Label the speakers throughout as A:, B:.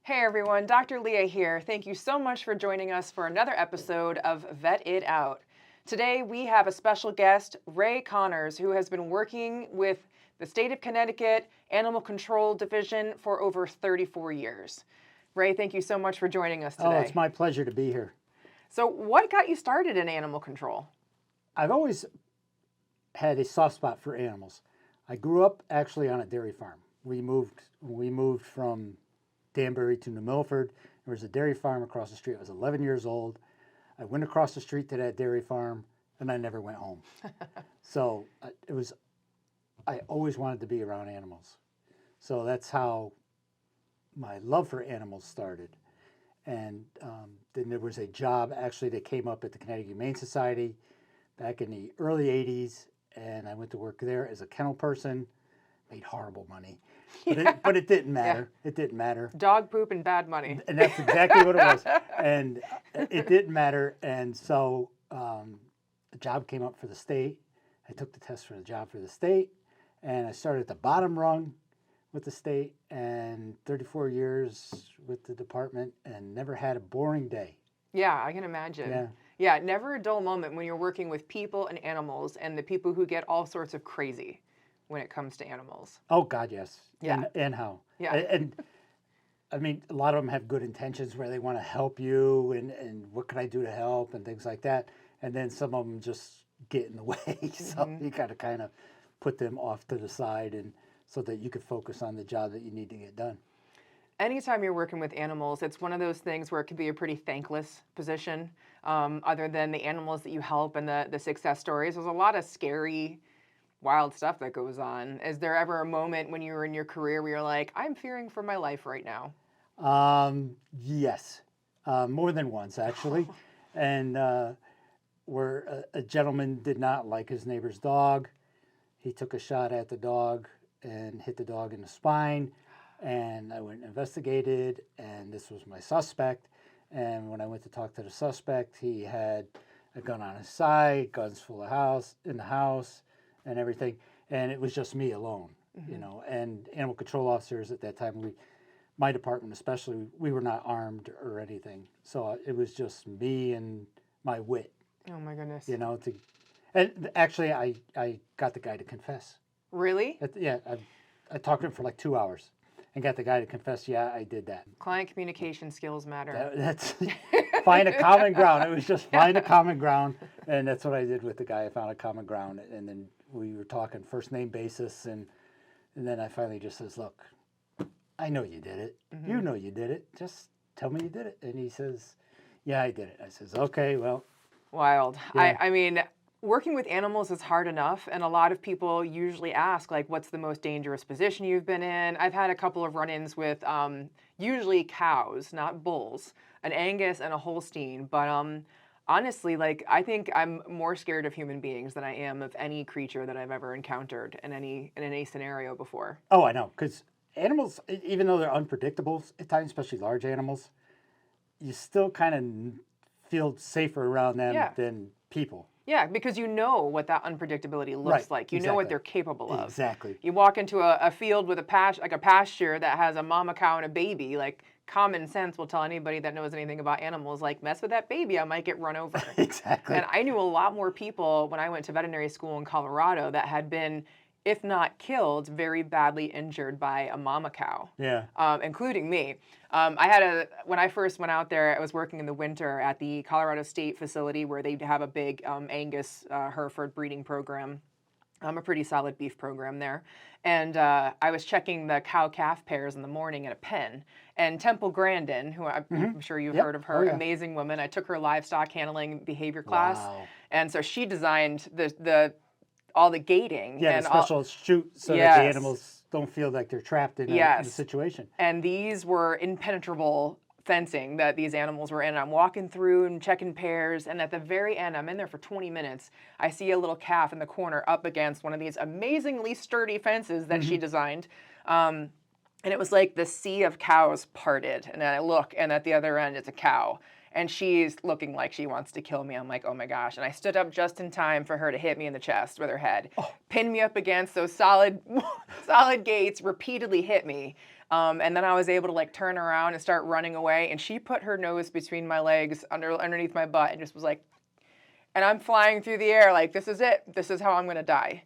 A: Hey everyone, Dr. Leah here. Thank you so much for joining us for another episode of Vet It Out. Today we have a special guest, Ray Connors, who has been working with the state of Connecticut Animal Control Division for over 34 years. Ray, thank you so much for joining us today.
B: Oh, it's my pleasure to be here.
A: So what got you started in animal control?
B: I've always had a soft spot for animals. I grew up actually on a dairy farm. We moved from Danbury to New Milford. There was a dairy farm across the street. I was 11 years old. I went across the street to that dairy farm, and I never went home. So I always wanted to be around animals. So that's how my love for animals started. And then there was a job actually that came up at the Connecticut Humane Society back in the early 80s, and I went to work there as a kennel person. Made horrible money, but it didn't matter. Yeah. It didn't matter.
A: Dog poop and bad money.
B: And that's exactly what it was. And it didn't matter. And so a job came up for the state. I took the test for the job for the state, and I started at the bottom rung with the state, and 34 years with the department, and never had a boring day.
A: Yeah, I can imagine. Yeah, never a dull moment when you're working with people and animals, and the people who get all sorts of crazy when it comes to animals.
B: Oh God, yes.
A: Yeah.
B: And how.
A: Yeah.
B: And I mean, a lot of them have good intentions where they want to help you and what can I do to help and things like that. And then some of them just get in the way. So you got to kind of put them off to the side and so that you can focus on the job that you need to get done.
A: Anytime you're working with animals, it's one of those things where it can be a pretty thankless position. Other than the animals that you help and the success stories, there's a lot of scary, wild stuff that goes on. Is there ever a moment when you were in your career where you're like, I'm fearing for my life right now?
B: Yes, more than once actually. And where a gentleman did not like his neighbor's dog. He took a shot at the dog and hit the dog in the spine. And I went and investigated, and this was my suspect. And when I went to talk to the suspect, he had a gun on his side, guns in the house, and everything. And it was just me alone, you know. And animal control officers at that time, my department especially, we were not armed or anything. So it was just me and my wit.
A: Oh my goodness.
B: You know, and actually I got the guy to confess.
A: Really?
B: I talked to him for like 2 hours and got the guy to confess, yeah, I did that.
A: Client communication skills matter.
B: That's find a common ground. It was just find a common ground. And that's what I did with the guy. I found a common ground. And then we were talking first name basis. And then I finally just says, look, I know you did it. You know you did it. Just tell me you did it. And he says, yeah, I did it. I says, okay, well.
A: Wild.
B: Yeah.
A: I mean, working with animals is hard enough, and a lot of people usually ask, like, what's the most dangerous position you've been in? I've had a couple of run-ins with usually cows, not bulls, an Angus and a Holstein, but honestly, like, I think I'm more scared of human beings than I am of any creature that I've ever encountered in any scenario before.
B: Oh, I know, because animals, even though they're unpredictable at times, especially large animals, you still kind of feel safer around them than people.
A: Yeah, because you know what that unpredictability looks like. You know what they're capable of.
B: Exactly.
A: You walk into a field with a pasture that has a mama cow and a baby, like common sense will tell anybody that knows anything about animals, like, mess with that baby, I might get run over.
B: Exactly.
A: And I knew a lot more people when I went to veterinary school in Colorado that had been, if not killed, very badly injured by a mama cow.
B: Yeah.
A: Including me. When I first went out there, I was working in the winter at the Colorado State facility where they have a big Angus Hereford breeding program. A pretty solid beef program there. And I was checking the cow-calf pairs in the morning at a pen. And Temple Grandin, who I'm sure you've heard of her, amazing woman. I took her livestock handling behavior class. Wow. And so she designed all the gating.
B: Yeah,
A: and
B: the special chute so that the animals don't feel like they're trapped in a situation.
A: And these were impenetrable fencing that these animals were in. I'm walking through and checking pairs, and at the very end, I'm in there for 20 minutes, I see a little calf in the corner up against one of these amazingly sturdy fences that she designed. And it was like the sea of cows parted. And then I look, and at the other end, it's a cow. And she's looking like she wants to kill me. I'm like, oh my gosh. And I stood up just in time for her to hit me in the chest with her head. Pinned me up against those solid gates, repeatedly hit me. And then I was able to like turn around and start running away. And she put her nose between my legs underneath my butt and just was like, and I'm flying through the air like, this is it. This is how I'm going to die.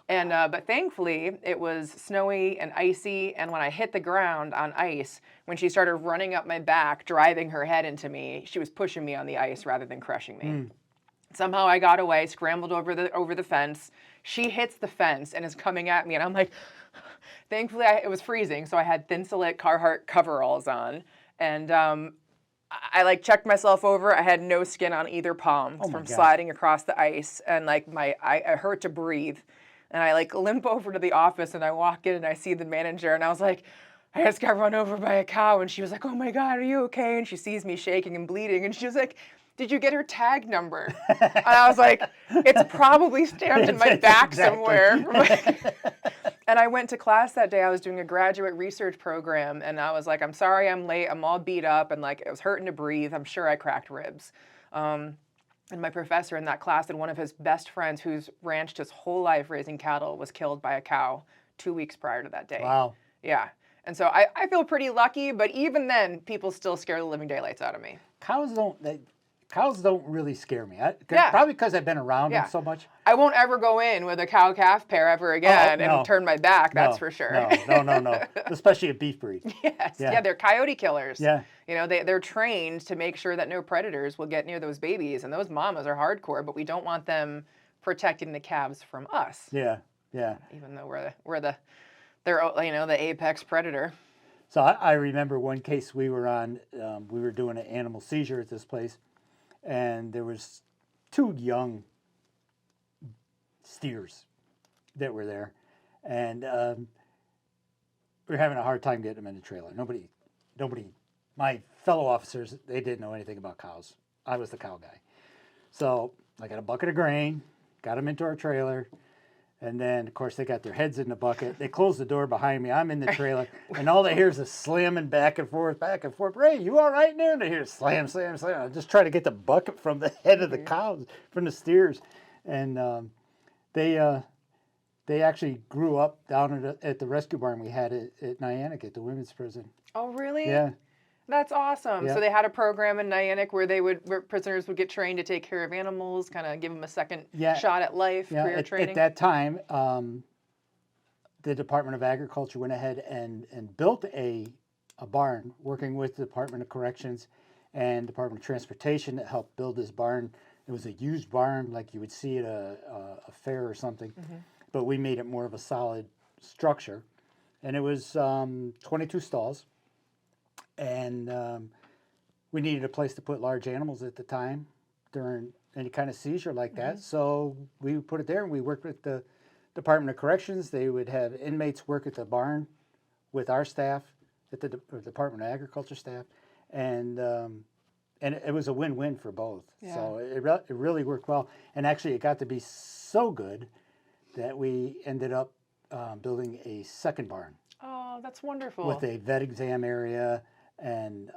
A: And but thankfully, it was snowy and icy. And when I hit the ground on ice, when she started running up my back, driving her head into me, she was pushing me on the ice rather than crushing me. Somehow I got away, scrambled over the fence. She hits the fence and is coming at me, and I'm like, thankfully it was freezing, so I had Thinsulate Carhartt coveralls on, and I like checked myself over. I had no skin on either palm from sliding across the ice, and like I hurt to breathe. And I like limp over to the office, and I walk in and I see the manager, and I was like, I just got run over by a cow. And she was like, oh my God, are you okay? And she sees me shaking and bleeding, and she was like, did you get her tag number? And I was like, it's probably stamped in my back somewhere. And I went to class that day. I was doing a graduate research program, and I was like, I'm sorry I'm late. I'm all beat up, and like it was hurting to breathe. I'm sure I cracked ribs. And my professor in that class and one of his best friends who's ranched his whole life raising cattle was killed by a cow 2 weeks prior to that day.
B: Wow.
A: Yeah. And so I feel pretty lucky, but even then, people still scare the living daylights out of me.
B: Cows don't really scare me.
A: Yeah.
B: Probably because I've been around them so much.
A: I won't ever go in with a cow-calf pair ever again and turn my back, that's for sure.
B: No. Especially a beef breed.
A: Yes. Yeah, they're coyote killers.
B: Yeah.
A: You know, they're trained to make sure that no predators will get near those babies. And those mamas are hardcore, but we don't want them protecting the calves from us.
B: Yeah.
A: Even though they're you know, the apex predator.
B: So I remember one case we were on, we were doing an animal seizure at this place, and there was 2 young steers that were there, and we were having a hard time getting them in the trailer. Nobody, my fellow officers, they didn't know anything about cows. I was the cow guy. So I got a bucket of grain, got them into our trailer, and then, of course, they got their heads in the bucket. They closed the door behind me. I'm in the trailer, and all they hear is a slamming back and forth. Ray, you all right in there? And they hear slam. I just try to get the bucket from the head of the cows, from the steers. And they actually grew up down at the rescue barn we had at Niantic at the women's prison.
A: Oh, really?
B: Yeah.
A: That's awesome.
B: Yeah.
A: So they had a program in Niantic where prisoners would get trained to take care of animals, kind of give them a second shot at life, career training.
B: At that time, the Department of Agriculture went ahead and built a barn, working with the Department of Corrections and Department of Transportation that helped build this barn. It was a used barn like you would see at a fair or something, but we made it more of a solid structure. And it was 22 stalls. And we needed a place to put large animals at the time during any kind of seizure like that. So we put it there, and we worked with the Department of Corrections. They would have inmates work at the barn with our staff, at the Department of Agriculture staff. And it was a win-win for both. Yeah. So it really worked well. And actually, it got to be so good that we ended up building a second barn.
A: Oh, that's wonderful.
B: With a vet exam area. And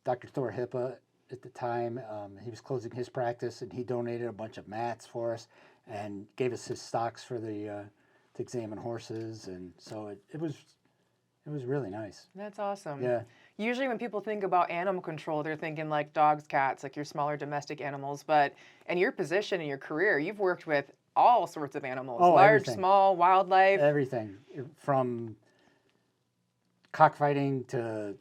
B: Dr. Thor Hippa, at the time, he was closing his practice, and he donated a bunch of mats for us and gave us his stocks for to examine horses. And so it was really nice.
A: That's awesome.
B: Yeah.
A: Usually when people think about animal control, they're thinking like dogs, cats, like your smaller domestic animals. But in your position, in your career, you've worked with all sorts of animals, large,
B: everything.
A: Small, wildlife.
B: Everything, from cockfighting to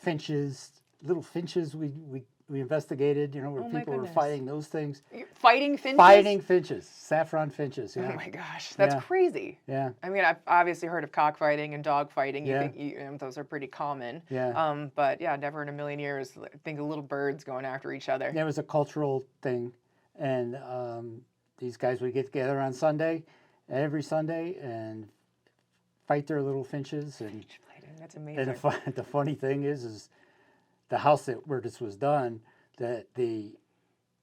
B: finches, little finches we investigated, where people were fighting those things.
A: Fighting finches?
B: Fighting finches, saffron finches. Yeah.
A: Oh my gosh, that's crazy.
B: Yeah.
A: I mean, I've obviously heard of cockfighting and dog fighting.
B: Yeah.
A: You think those are pretty common.
B: Yeah.
A: But yeah, never in a million years think of little birds going after each other.
B: It was a cultural thing, and these guys would get together on Sunday, every Sunday, and fight their little finches. And
A: that's amazing.
B: And the funny thing is the house where this was done, that the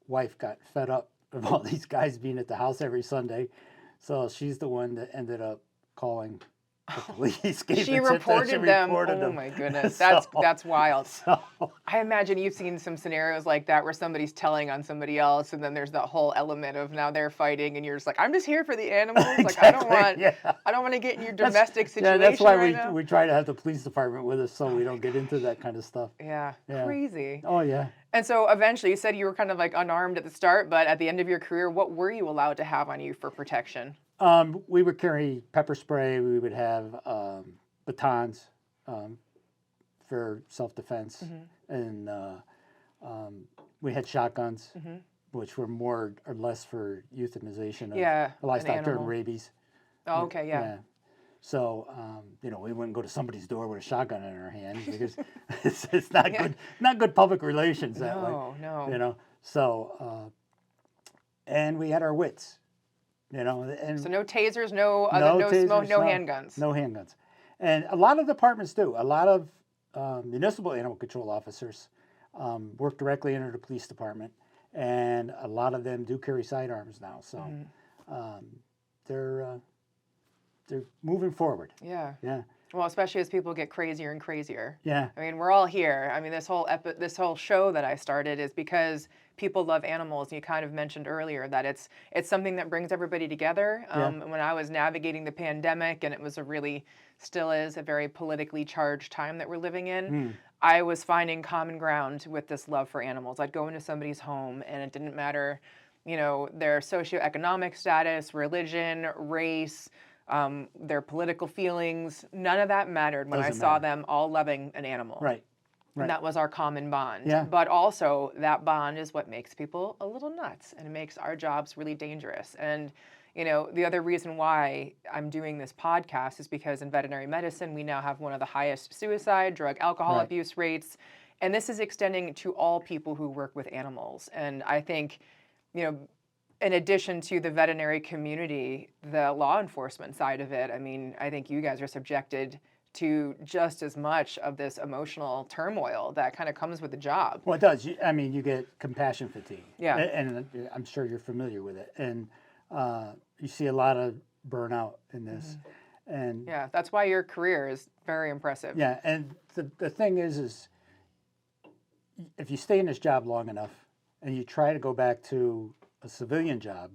B: wife got fed up of all these guys being at the house every Sunday. So she's the one that ended up calling the police gave
A: She
B: the tip that she
A: reported them.
B: reported
A: Oh
B: them.
A: my goodness,
B: So,
A: that's wild.
B: so
A: I imagine you've seen some scenarios like that where somebody's telling on somebody else, and then there's that whole element of now they're fighting, and you're just like, I'm just here for the animals. Like
B: exactly, yeah.
A: I don't want to get in your
B: That's
A: domestic
B: yeah.
A: situation
B: That's why
A: right now.
B: we try to have the police department with us so
A: Oh
B: we
A: my
B: don't get into that kind of stuff.
A: Yeah,
B: Yeah.
A: crazy.
B: Oh yeah.
A: And so eventually, you said you were kind of like unarmed at the start, but at the end of your career, what were you allowed to have on you for protection?
B: We would carry pepper spray. We would have batons for self-defense, and we had shotguns, which were more or less for euthanization of
A: Yeah, an
B: livestock during
A: animal.
B: rabies.
A: Oh, okay, yeah.
B: So we wouldn't go to somebody's door with a shotgun in our hand because it's not
A: Yeah.
B: not good public relations that way.
A: No.
B: So and we had our wits. And
A: So no tasers, no other,
B: no
A: no
B: tasers,
A: smoke, no handguns.
B: no handguns. And a lot of departments do. A lot of municipal animal control officers work directly under the police department, and a lot of them do carry sidearms now. So they're moving forward.
A: Yeah.
B: Yeah.
A: Well, especially as people get crazier and crazier.
B: Yeah.
A: I mean, we're all here. I mean, this whole show that I started is because people love animals. You kind of mentioned earlier that it's something that brings everybody together. When I was navigating the pandemic, and it was still is a very politically charged time that we're living in, I was finding common ground with this love for animals. I'd go into somebody's home, and it didn't matter, their socioeconomic status, religion, race, their political feelings. None of that mattered when I saw them all loving an animal.
B: Right.
A: And that was our common bond.
B: Yeah.
A: But also, that bond is what makes people a little nuts, and it makes our jobs really dangerous. And, the other reason why I'm doing this podcast is because in veterinary medicine, we now have one of the highest suicide, drug, alcohol abuse rates. And this is extending to all people who work with animals. And I think, in addition to the veterinary community, the law enforcement side of it, I mean, I think you guys are subjected to just as much of this emotional turmoil that kind of comes with the job.
B: Well, it does. You get compassion fatigue.
A: Yeah.
B: And I'm sure you're familiar with it. And you see a lot of burnout in this. And
A: Yeah, that's why your career is very impressive.
B: yeah, and the thing is if you stay in this job long enough and you try to go back to a civilian job,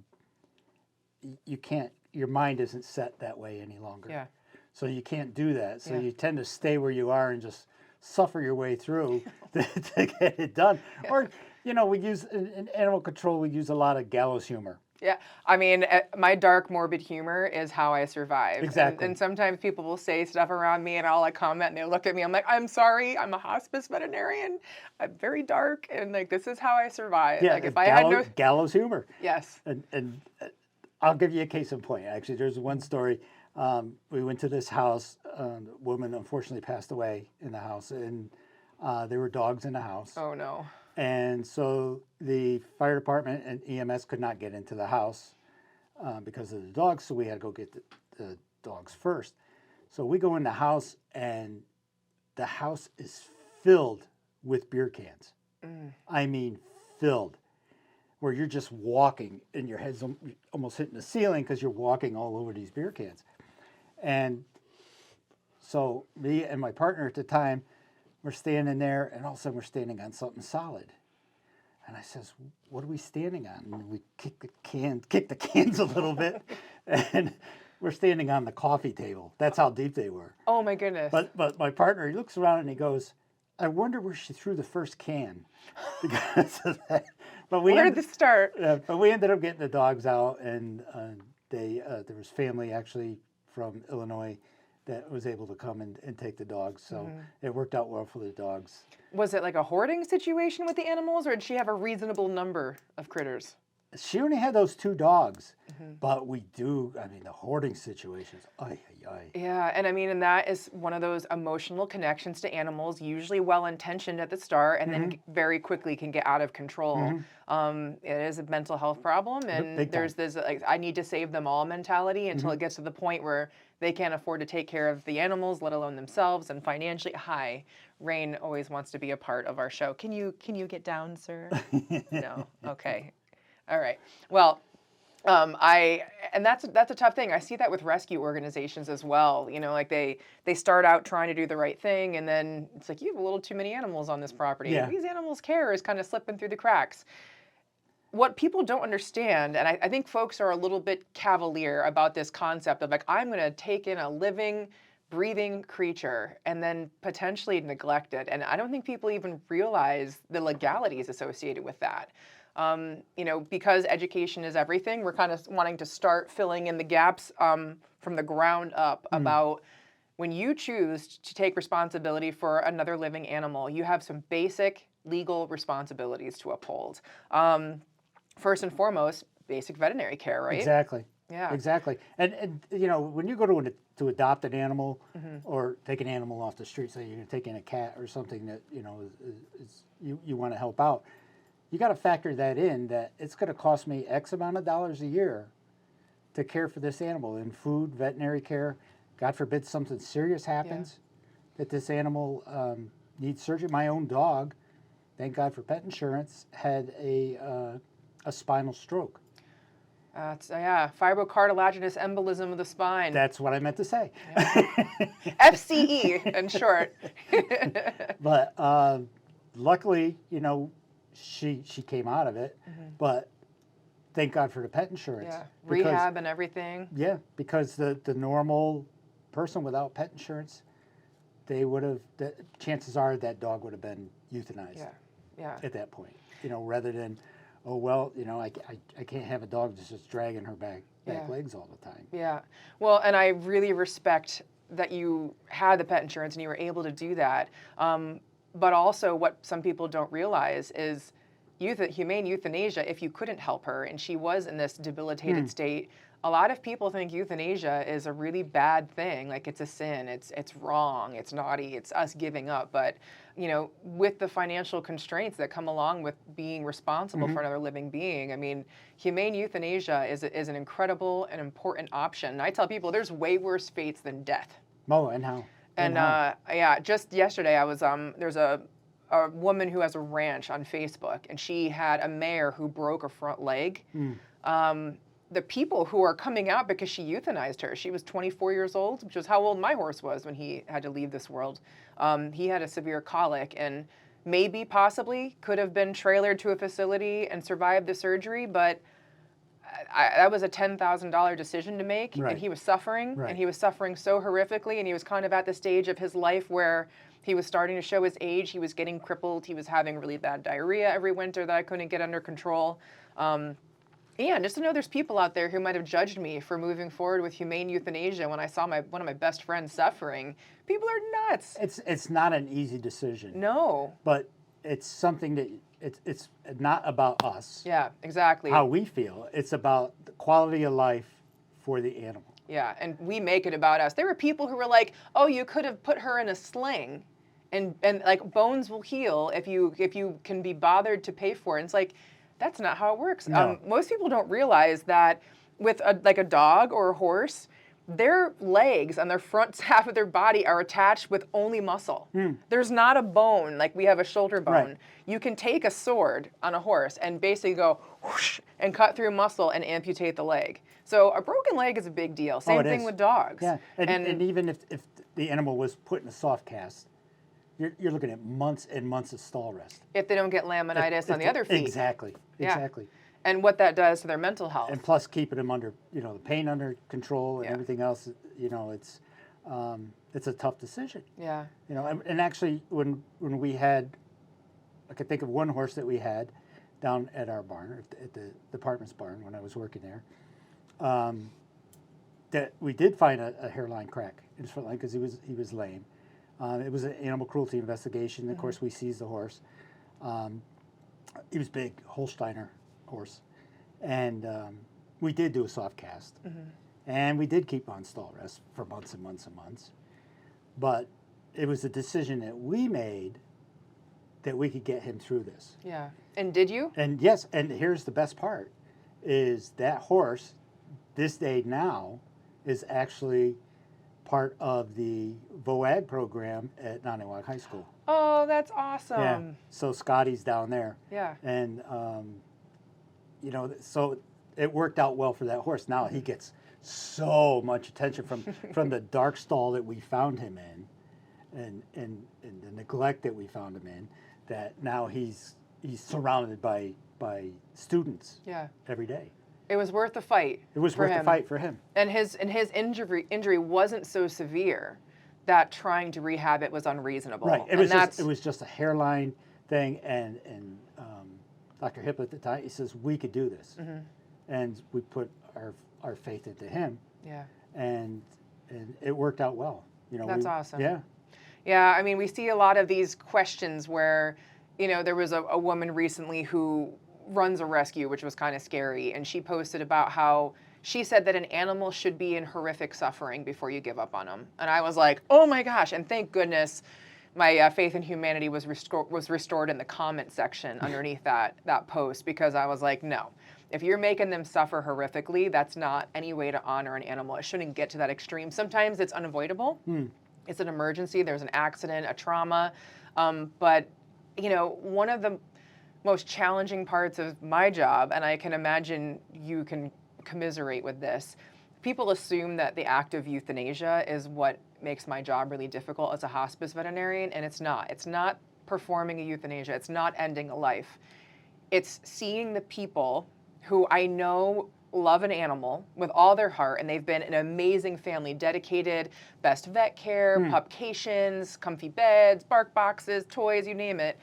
B: you can't, your mind isn't set that way any longer.
A: Yeah.
B: So you can't do that. So you tend to stay where you are and just suffer your way through to get it done. Or, we use, in animal control, we use a lot of gallows humor.
A: Yeah, I mean, my dark, morbid humor is how I survive.
B: Exactly.
A: And sometimes people will say stuff around me, and I'll comment, and they look at me. I'm like, I'm sorry, I'm a hospice veterinarian. I'm very dark, and this is how I survive.
B: Yeah,
A: like if I had
B: gallows humor.
A: Yes.
B: And I'll give you a case in point. Actually, there's one story. We went to this house. A woman unfortunately passed away in the house, and there were dogs in the house.
A: Oh no.
B: And so the fire department and EMS could not get into the house because of the dogs, so we had to go get the dogs first. So we go in the house, and the house is filled with beer cans. I mean, filled, where you're just walking and your head's almost hitting the ceiling because you're walking all over these beer cans. And so me and my partner at the time, we're standing there, and all of a sudden we're standing on something solid. And I says, "What are we standing on?" And we kick the cans a little bit, and we're standing on the coffee table. That's how deep they were.
A: Oh my goodness.
B: But my partner, he looks around and he goes, "I wonder where she threw the first can," because of that. But
A: where did this start?
B: But we ended up getting the dogs out, and there was family actually from Illinois that was able to come and take the dogs. So it worked out well for the dogs.
A: Was it like a hoarding situation with the animals, or did she have a reasonable number of critters?
B: She only had those 2 dogs, but the hoarding situations, ay.
A: Yeah, and I mean, and that is one of those emotional connections to animals, usually well-intentioned at the start, and then very quickly can get out of control. It is a mental health problem, and there's this I need to save them all mentality until it gets to the point where they can't afford to take care of the animals, let alone themselves, and financially. Hi, Rain always wants to be a part of our show. Can you get down, sir? No, okay. All right. Well, And that's a tough thing. I see that with rescue organizations as well. You know, like they start out trying to do the right thing, and then it's like, you have a little too many animals on this property.
B: Yeah.
A: These animals' care is kind of slipping through the cracks. What people don't understand, and I think folks are a little bit cavalier about this concept of like, I'm going to take in a living, breathing creature and then potentially neglect it. And I don't think people even realize the legalities associated with that. You know, because education is everything, we're kind of wanting to start filling in the gaps from the ground up about when you choose to take responsibility for another living animal, you have some basic legal responsibilities to uphold. First and foremost, basic veterinary care, right?
B: Exactly.
A: Yeah.
B: Exactly. And you know, when you go to adopt an animal or take an animal off the street, say you're going to take in a cat or something that, you know, is you want to help out, you got to factor that in, that it's going to cost me X amount of dollars a year to care for this animal in food, veterinary care. God forbid something serious happens, that this animal needs surgery. My own dog, thank God for pet insurance, had a spinal stroke.
A: Fibrocartilaginous embolism of the spine.
B: That's what I meant to say.
A: FCE in short.
B: But luckily, you know, she came out of it. But thank God for the pet insurance.
A: Yeah,
B: Because-
A: rehab and everything.
B: Yeah, because the normal person without pet insurance, they would have, chances are that dog would have been euthanized
A: Yeah.
B: at that point. You know, rather than, oh, well, you know, I can't have a dog that's just dragging her back legs all the time.
A: Yeah. Well, and I really respect that you had the pet insurance and you were able to do that. But also, what some people don't realize is humane euthanasia, if you couldn't help her and she was in this debilitated state, a lot of people think euthanasia is a really bad thing. Like, it's a sin, it's wrong, it's naughty, it's us giving up. But, you know, with the financial constraints that come along with being responsible for another living being, I mean, humane euthanasia is an incredible and important option. And I tell people there's way worse fates than death.
B: Oh, and how?
A: And just yesterday I was there's a woman who has a ranch on Facebook, and she had a mare who broke a front leg. The people who are coming out because she euthanized her, she was 24 years old, which was how old my horse was when he had to leave this world. He had a severe colic and maybe possibly could have been trailered to a facility and survived the surgery, but that was a $10,000 decision to make, and he was suffering, and he was suffering so horrifically, and he was kind of at the stage of his life where he was starting to show his age. He was getting crippled. He was having really bad diarrhea every winter that I couldn't get under control. Yeah, and just to know there's people out there who might have judged me for moving forward with humane euthanasia when I saw one of my best friends suffering. People are nuts.
B: It's not an easy decision.
A: No.
B: But it's something that it's not about us.
A: Yeah, exactly.
B: How we feel. It's about the quality of life for the animal.
A: Yeah, and we make it about us. There were people who were like, "Oh, you could have put her in a sling, and like bones will heal if you can be bothered to pay for it." And it's like, that's not how it works.
B: No.
A: Most people don't realize that with a dog or a horse, their legs and their front half of their body are attached with only muscle. There's not a bone like we have a shoulder bone.
B: Right.
A: You can take a sword on a horse and basically go whoosh and cut through muscle and amputate the leg. So a broken leg is a big deal. Same thing with dogs.
B: Yeah, and even if the animal was put in a soft cast, you're looking at months and months of stall rest.
A: If they don't get laminitis on the other feet.
B: Exactly.
A: Yeah.
B: Exactly.
A: And what that does to their mental health.
B: And plus keeping them under, you know, the pain under control and everything else, you know, it's a tough decision.
A: Yeah.
B: You know, and actually when we had, I could think of one horse that we had down at our barn, at the department's barn when I was working there, that we did find a hairline crack in his front leg because he was lame. It was an animal cruelty investigation. Of course, we seized the horse. He was big, Holsteiner horse. And we did do a soft cast. And we did keep on stall rest for months and months and months. But it was a decision that we made that we could get him through this.
A: Yeah. And did you?
B: And yes, and here's the best part, is that horse, this day now, is actually part of the VOAG program at Naniwag High School.
A: Oh, that's awesome.
B: Yeah. So Scotty's down there.
A: Yeah.
B: And, you know, so it worked out well for that horse. Now he gets so much attention from the dark stall that we found him in, and the neglect that we found him in, that now he's surrounded by students
A: Yeah.
B: every day.
A: It was worth the fight.
B: It was
A: for
B: worth
A: him.
B: the fight for him.
A: And his injury wasn't so severe that trying to rehab it was unreasonable.
B: Right.
A: It
B: was just a hairline thing, and Dr. Hip at the time, he says we could do this, and we put our faith into him.
A: Yeah.
B: And it worked out well.
A: That's awesome.
B: Yeah.
A: Yeah. I mean, we see a lot of these questions where, there was a woman recently who runs a rescue, which was kind of scary, and she posted about how she said that an animal should be in horrific suffering before you give up on them. And I was like, oh my gosh! And thank goodness, my faith in humanity was restored in the comment section underneath that post, because I was like, no, if you're making them suffer horrifically, that's not any way to honor an animal. It shouldn't get to that extreme. Sometimes it's unavoidable. It's an emergency. There's an accident, a trauma, but one of the most challenging parts of my job, and I can imagine you can commiserate with this, people assume that the act of euthanasia is what makes my job really difficult as a hospice veterinarian, and it's not. It's not performing a euthanasia. It's not ending a life. It's seeing the people who I know love an animal with all their heart, and they've been an amazing family, dedicated, best vet care, pupcations, comfy beds, bark boxes, toys, you name it.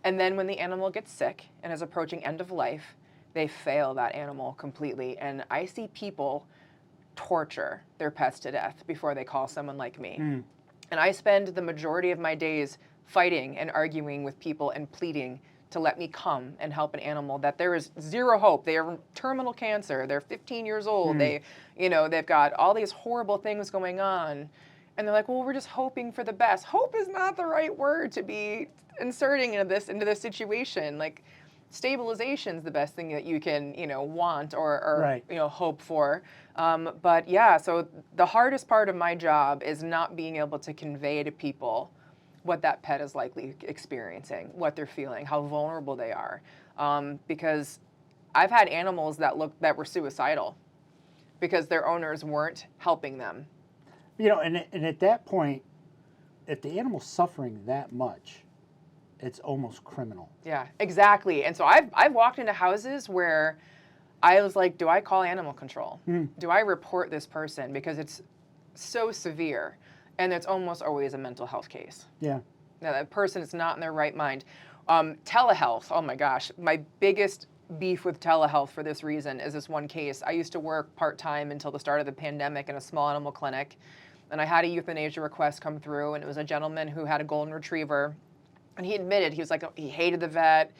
A: And then when the animal gets sick and is approaching end of life, they fail that animal completely. And I see people torture their pets to death before they call someone like me. And I spend the majority of my days fighting and arguing with people and pleading to let me come and help an animal that there is zero hope. They have terminal cancer. They're 15 years old. They've got all these horrible things going on. And they're like, well, we're just hoping for the best. Hope is not the right word to be inserting into this situation. Like, stabilization is the best thing that you can, want or
B: Right.
A: hope for. But yeah, so the hardest part of my job is not being able to convey to people what that pet is likely experiencing, what they're feeling, how vulnerable they are. Because I've had animals that were suicidal because their owners weren't helping them.
B: And at that point, if the animal's suffering that much, it's almost criminal.
A: Yeah, exactly. And so I've walked into houses where I was like, do I call animal control? Do I report this person? Because it's so severe, and it's almost always a mental health case.
B: Yeah.
A: Now, that person is not in their right mind. Telehealth, oh my gosh. My biggest beef with telehealth for this reason is this one case. I used to work part-time until the start of the pandemic in a small animal clinic, and I had a euthanasia request come through, and it was a gentleman who had a golden retriever, and he admitted, he was like, he hated the vet,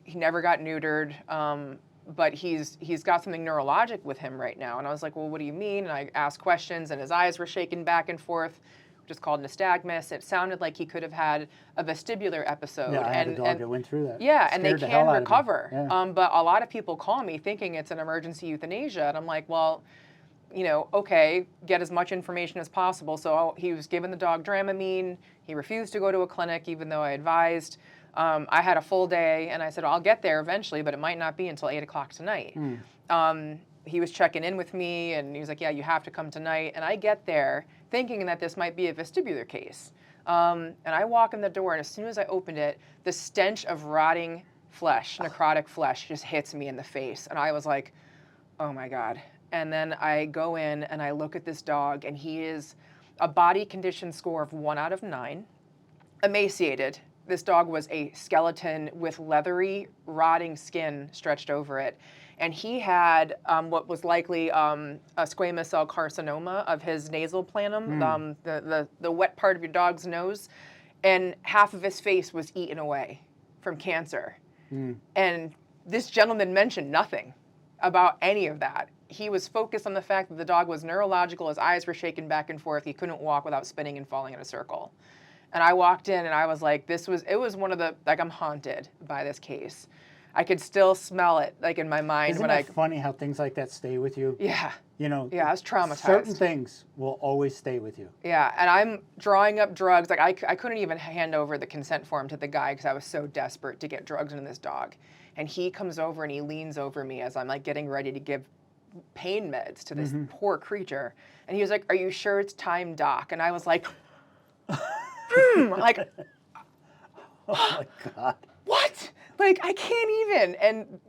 A: he never got neutered, but he's got something neurologic with him right now. And I was like, well, what do you mean? And I asked questions, and his eyes were shaking back and forth, which is called nystagmus. It sounded like he could have had a vestibular episode.
B: Yeah, I had a dog that went through that.
A: Yeah, and they
B: Scared the hell
A: can
B: out of me.
A: recover.
B: Yeah.
A: But a lot of people call me thinking it's an emergency euthanasia, and I'm like, well, okay, get as much information as possible. So he was given the dog Dramamine. He refused to go to a clinic, even though I advised. I had a full day, and I said, I'll get there eventually, but it might not be until 8 o'clock tonight. He was checking in with me, and he was like, yeah, you have to come tonight. And I get there thinking that this might be a vestibular case. And I walk in the door, and as soon as I opened it, the stench of rotting flesh, necrotic flesh, just hits me in the face. And I was like, oh my God. And then I go in, and I look at this dog, and he is a body condition score of 1 out of 9, emaciated. This dog was a skeleton with leathery, rotting skin stretched over it. And he had what was likely a squamous cell carcinoma of his nasal planum, the wet part of your dog's nose. And half of his face was eaten away from cancer. And this gentleman mentioned nothing about any of that. He was focused on the fact that the dog was neurological, his eyes were shaking back and forth, he couldn't walk without spinning and falling in a circle. And I walked in, and I was like, it was one of the, like, I'm haunted by this case. I could still smell it, like, in my mind.
B: Isn't it funny how things like that stay with you?
A: Yeah.
B: Yeah,
A: I was traumatized.
B: Certain things will always stay with you.
A: Yeah, and I'm drawing up drugs. Like, I couldn't even hand over the consent form to the guy because I was so desperate to get drugs into this dog. and he comes over and he leans over me as I'm like getting ready to give pain meds to this poor creature. And he was like, "Are you sure it's time, doc?" And I was like, like,
B: Oh my God.
A: what? Like, I can't even. And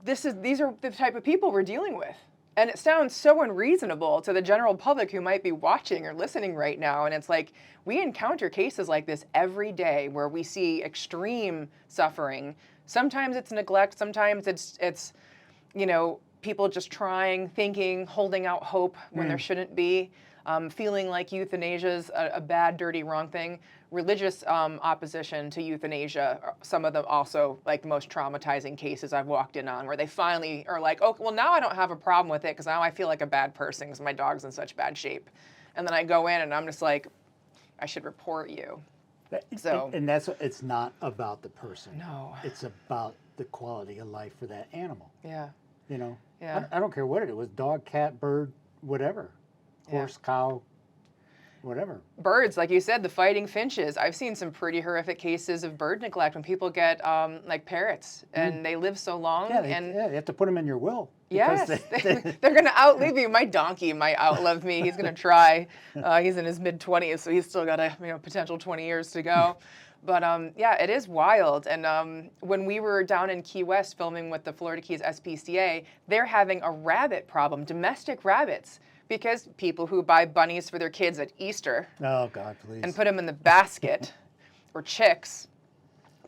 A: these are the type of people we're dealing with. And it sounds so unreasonable to the general public who might be watching or listening right now. And it's like, we encounter cases like this every day where we see extreme suffering. Sometimes it's neglect. Sometimes it's people just trying, thinking, holding out hope when there shouldn't be, feeling like euthanasia is a bad, dirty, wrong thing. Religious opposition to euthanasia, some of them also like the most traumatizing cases I've walked in on, where they finally are like, oh, well, now I don't have a problem with it because now I feel like a bad person because my dog's in such bad shape. And then I go in and I'm just like, I should report you. So,
B: and that's it's not about the person.
A: No.
B: It's about the quality of life for that animal.
A: Yeah.
B: Yeah. I don't care what it was, dog, cat, bird, whatever. Horse, cow, whatever.
A: Birds, like you said, the fighting finches. I've seen some pretty horrific cases of bird neglect when people get like parrots and they live so long.
B: Yeah,
A: and
B: you have to put them in your will.
A: Yes, they're going to outlive you. My donkey might outlive me. He's going to try. He's in his mid-20s, so he's still got a potential 20 years to go. But yeah, it is wild. And when we were down in Key West filming with the Florida Keys SPCA, they're having a rabbit problem, domestic rabbits, because people who buy bunnies for their kids at Easter
B: Oh, God, please.
A: and put them in the basket or chicks.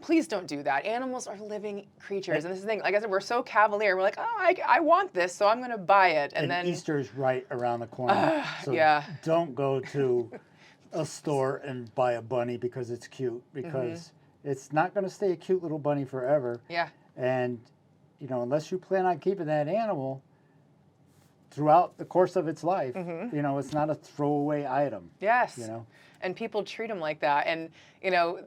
A: Please don't do that. Animals are living creatures. And this is the thing, like I said, we're so cavalier. We're like, oh, I want this, so I'm going to buy it. And then
B: Easter's right around the corner. So
A: yeah.
B: don't go to a store and buy a bunny because it's cute, because it's not going to stay a cute little bunny forever.
A: Yeah.
B: And, unless you plan on keeping that animal throughout the course of its life, it's not a throwaway item.
A: Yes. And people treat them like that. And,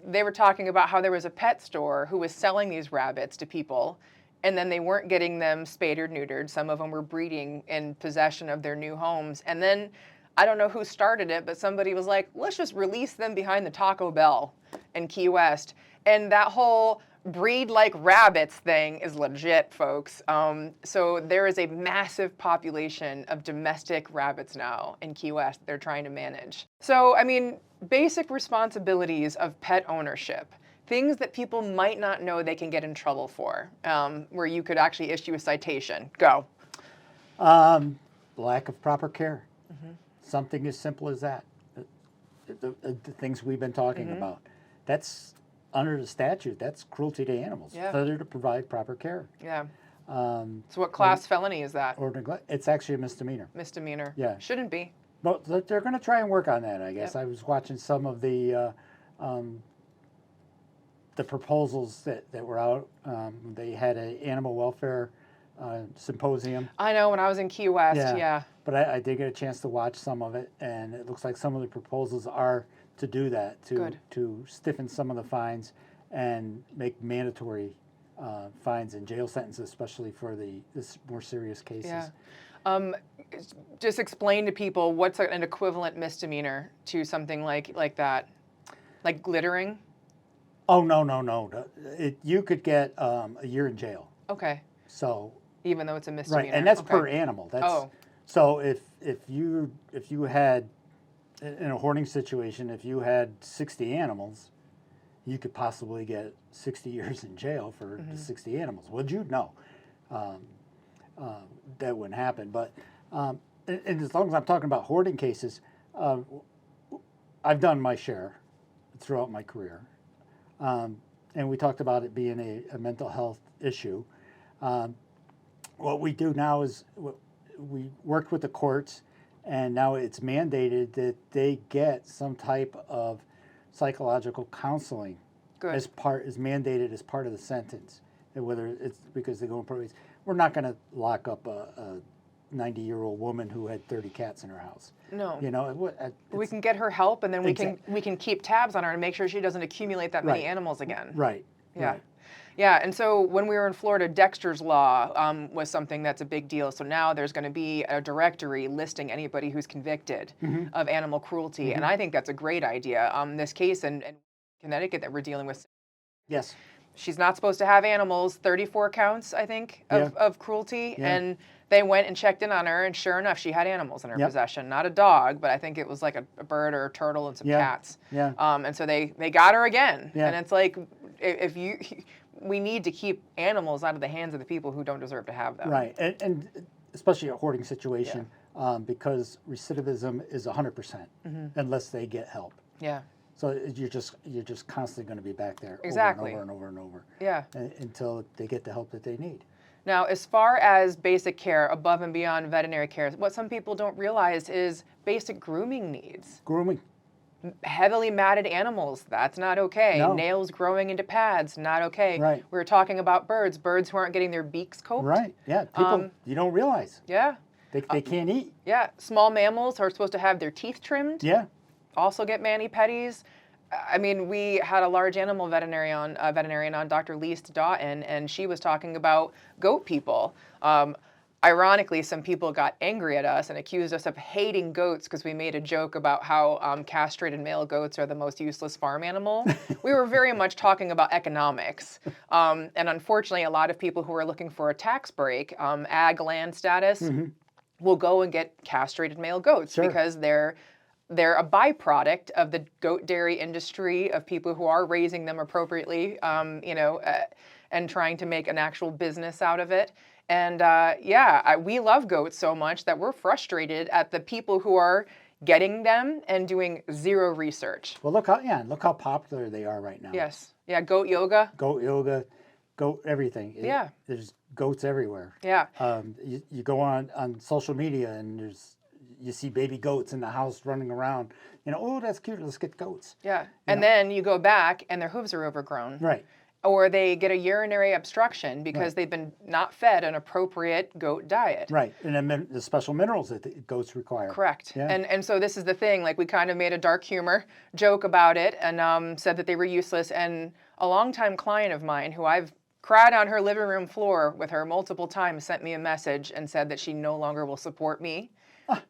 A: they were talking about how there was a pet store who was selling these rabbits to people, and then they weren't getting them spayed or neutered. Some of them were breeding in possession of their new homes. And then, I don't know who started it, but somebody was like, let's just release them behind the Taco Bell in Key West. And that whole breed like rabbits thing is legit, folks. So there is a massive population of domestic rabbits now in Key West they're trying to manage. So, basic responsibilities of pet ownership, things that people might not know they can get in trouble for, where you could actually issue a citation. Go.
B: Lack of proper care. Something as simple as that. The things we've been talking about. That's under the statute. That's cruelty to animals.
A: Yeah.
B: Failure to provide proper care.
A: Yeah. So what class felony is that?
B: Or neglect. It's actually a misdemeanor.
A: Misdemeanor.
B: Yeah.
A: Shouldn't be.
B: But they're going to try and work on that, I guess.
A: Yep.
B: I was watching some of the proposals that were out. They had an animal welfare symposium.
A: I know, when I was in Key West, yeah.
B: But I did get a chance to watch some of it, and it looks like some of the proposals are to do that, to stiffen some of the fines and make mandatory fines and jail sentences, especially for this more serious cases.
A: Yeah. Just explain to people what's an equivalent misdemeanor to something like that, like glittering.
B: Oh, no. You could get a year in jail.
A: Okay.
B: So
A: even though it's a misdemeanor.
B: right, and that's per animal. So if you had, in a hoarding situation, if you had 60 animals, you could possibly get 60 years in jail for the 60 animals. Would you? No. That wouldn't happen. But and as long as I'm talking about hoarding cases, I've done my share throughout my career. And we talked about it being a mental health issue. What we do now is we worked with the courts, and now it's mandated that they get some type of psychological counseling is mandated as part of the sentence. And whether it's because they go in probation, we're not going to lock up a 90-year-old woman who had 30 cats in her house.
A: No.
B: We
A: can get her help, and then we can keep tabs on her and make sure she doesn't accumulate that many animals again.
B: Right.
A: Yeah.
B: Right.
A: Yeah, and so when we were in Florida, Dexter's Law was something that's a big deal. So now there's going to be a directory listing anybody who's convicted of animal cruelty, and I think that's a great idea. This case in Connecticut that we're dealing with,
B: yes,
A: she's not supposed to have animals, 34 counts, I think, of cruelty.
B: Yeah.
A: And they went and checked in on her, and sure enough, she had animals in her
B: Yep.
A: possession. Not a dog, but I think it was like a bird or a turtle and some
B: Yeah.
A: cats.
B: Yeah.
A: And so they got her again.
B: Yeah.
A: And it's like, if you, we need to keep animals out of the hands of the people who don't deserve to have them.
B: Right, and especially a hoarding situation, because recidivism is 100% unless they get help.
A: Yeah.
B: So you're just constantly going to be back there
A: Exactly.
B: over and over and over and over.
A: Yeah.
B: Until they get the help that they need.
A: Now, as far as basic care, above and beyond veterinary care, what some people don't realize is basic grooming needs.
B: Grooming.
A: Heavily matted animals, that's not okay.
B: No.
A: Nails growing into pads, not okay.
B: Right.
A: We were talking about birds who aren't getting their beaks combed.
B: Right, yeah. People, you don't realize.
A: Yeah.
B: They can't eat.
A: Yeah. Small mammals are supposed to have their teeth trimmed.
B: Yeah.
A: Also get mani-pedis. I mean, we had a large animal veterinarian on, Dr. Least Doughton, and she was talking about goat people. Ironically, some people got angry at us and accused us of hating goats because we made a joke about how castrated male goats are the most useless farm animal. We were very much talking about economics. And unfortunately, a lot of people who are looking for a tax break, ag land status, will go and get castrated male goats because they're a byproduct of the goat dairy industry, of people who are raising them appropriately, and trying to make an actual business out of it. And we love goats so much that we're frustrated at the people who are getting them and doing zero research.
B: Well, look how popular they are right now.
A: Yes. Yeah, goat yoga.
B: Goat yoga, goat everything.
A: Yeah.
B: There's goats everywhere.
A: Yeah.
B: You go on social media and you see baby goats in the house running around. Oh, that's cute. Let's get goats.
A: Yeah. And then you go back and their hooves are overgrown.
B: Right.
A: Or they get a urinary obstruction because they've been not fed an appropriate goat diet.
B: Right, and then the special minerals that the goats require.
A: Correct.
B: Yeah.
A: And so this is the thing, like we kind of made a dark humor joke about it and said that they were useless. And a longtime client of mine who I've cried on her living room floor with her multiple times sent me a message and said that she no longer will support me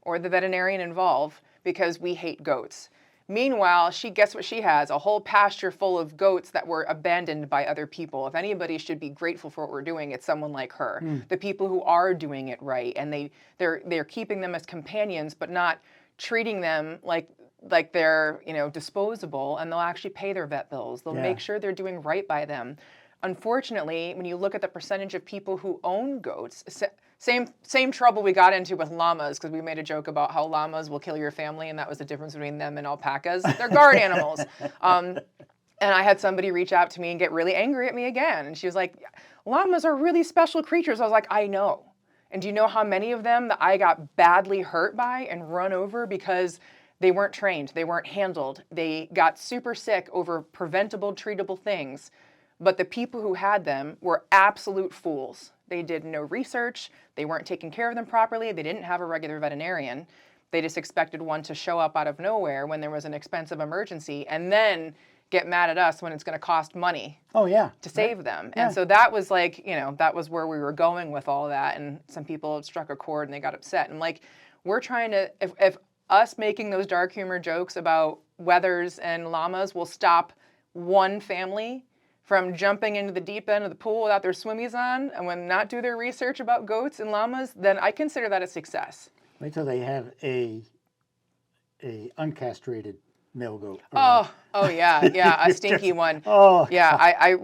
A: or the veterinarian involved because we hate goats. Meanwhile, guess what she has? A whole pasture full of goats that were abandoned by other people. If anybody should be grateful for what we're doing, it's someone like her. The people who are doing it right, and they're keeping them as companions, but not treating them like they're disposable, and they'll actually pay their vet bills. They'll make sure they're doing right by them. Unfortunately, when you look at the percentage of people who own goats, same trouble we got into with llamas, because we made a joke about how llamas will kill your family, and that was the difference between them and alpacas. They're guard animals. And I had somebody reach out to me and get really angry at me again. And she was like, llamas are really special creatures. I was like, I know. And do you know how many of them that I got badly hurt by and run over because they weren't trained, they weren't handled, they got super sick over preventable, treatable things. But the people who had them were absolute fools. They did no research. They weren't taking care of them properly. They didn't have a regular veterinarian. They just expected one to show up out of nowhere when there was an expensive emergency and then get mad at us when it's going to cost money to save them.
B: Yeah.
A: And so that was like, that was where we were going with all that. And some people struck a chord and they got upset. And like, we're trying to, if us making those dark humor jokes about wethers and llamas will stop one family from jumping into the deep end of the pool without their swimmies on and when not do their research about goats and llamas, then I consider that a success.
B: Wait till they have a uncastrated male goat.
A: Oh yeah, a stinky one.
B: Oh
A: yeah,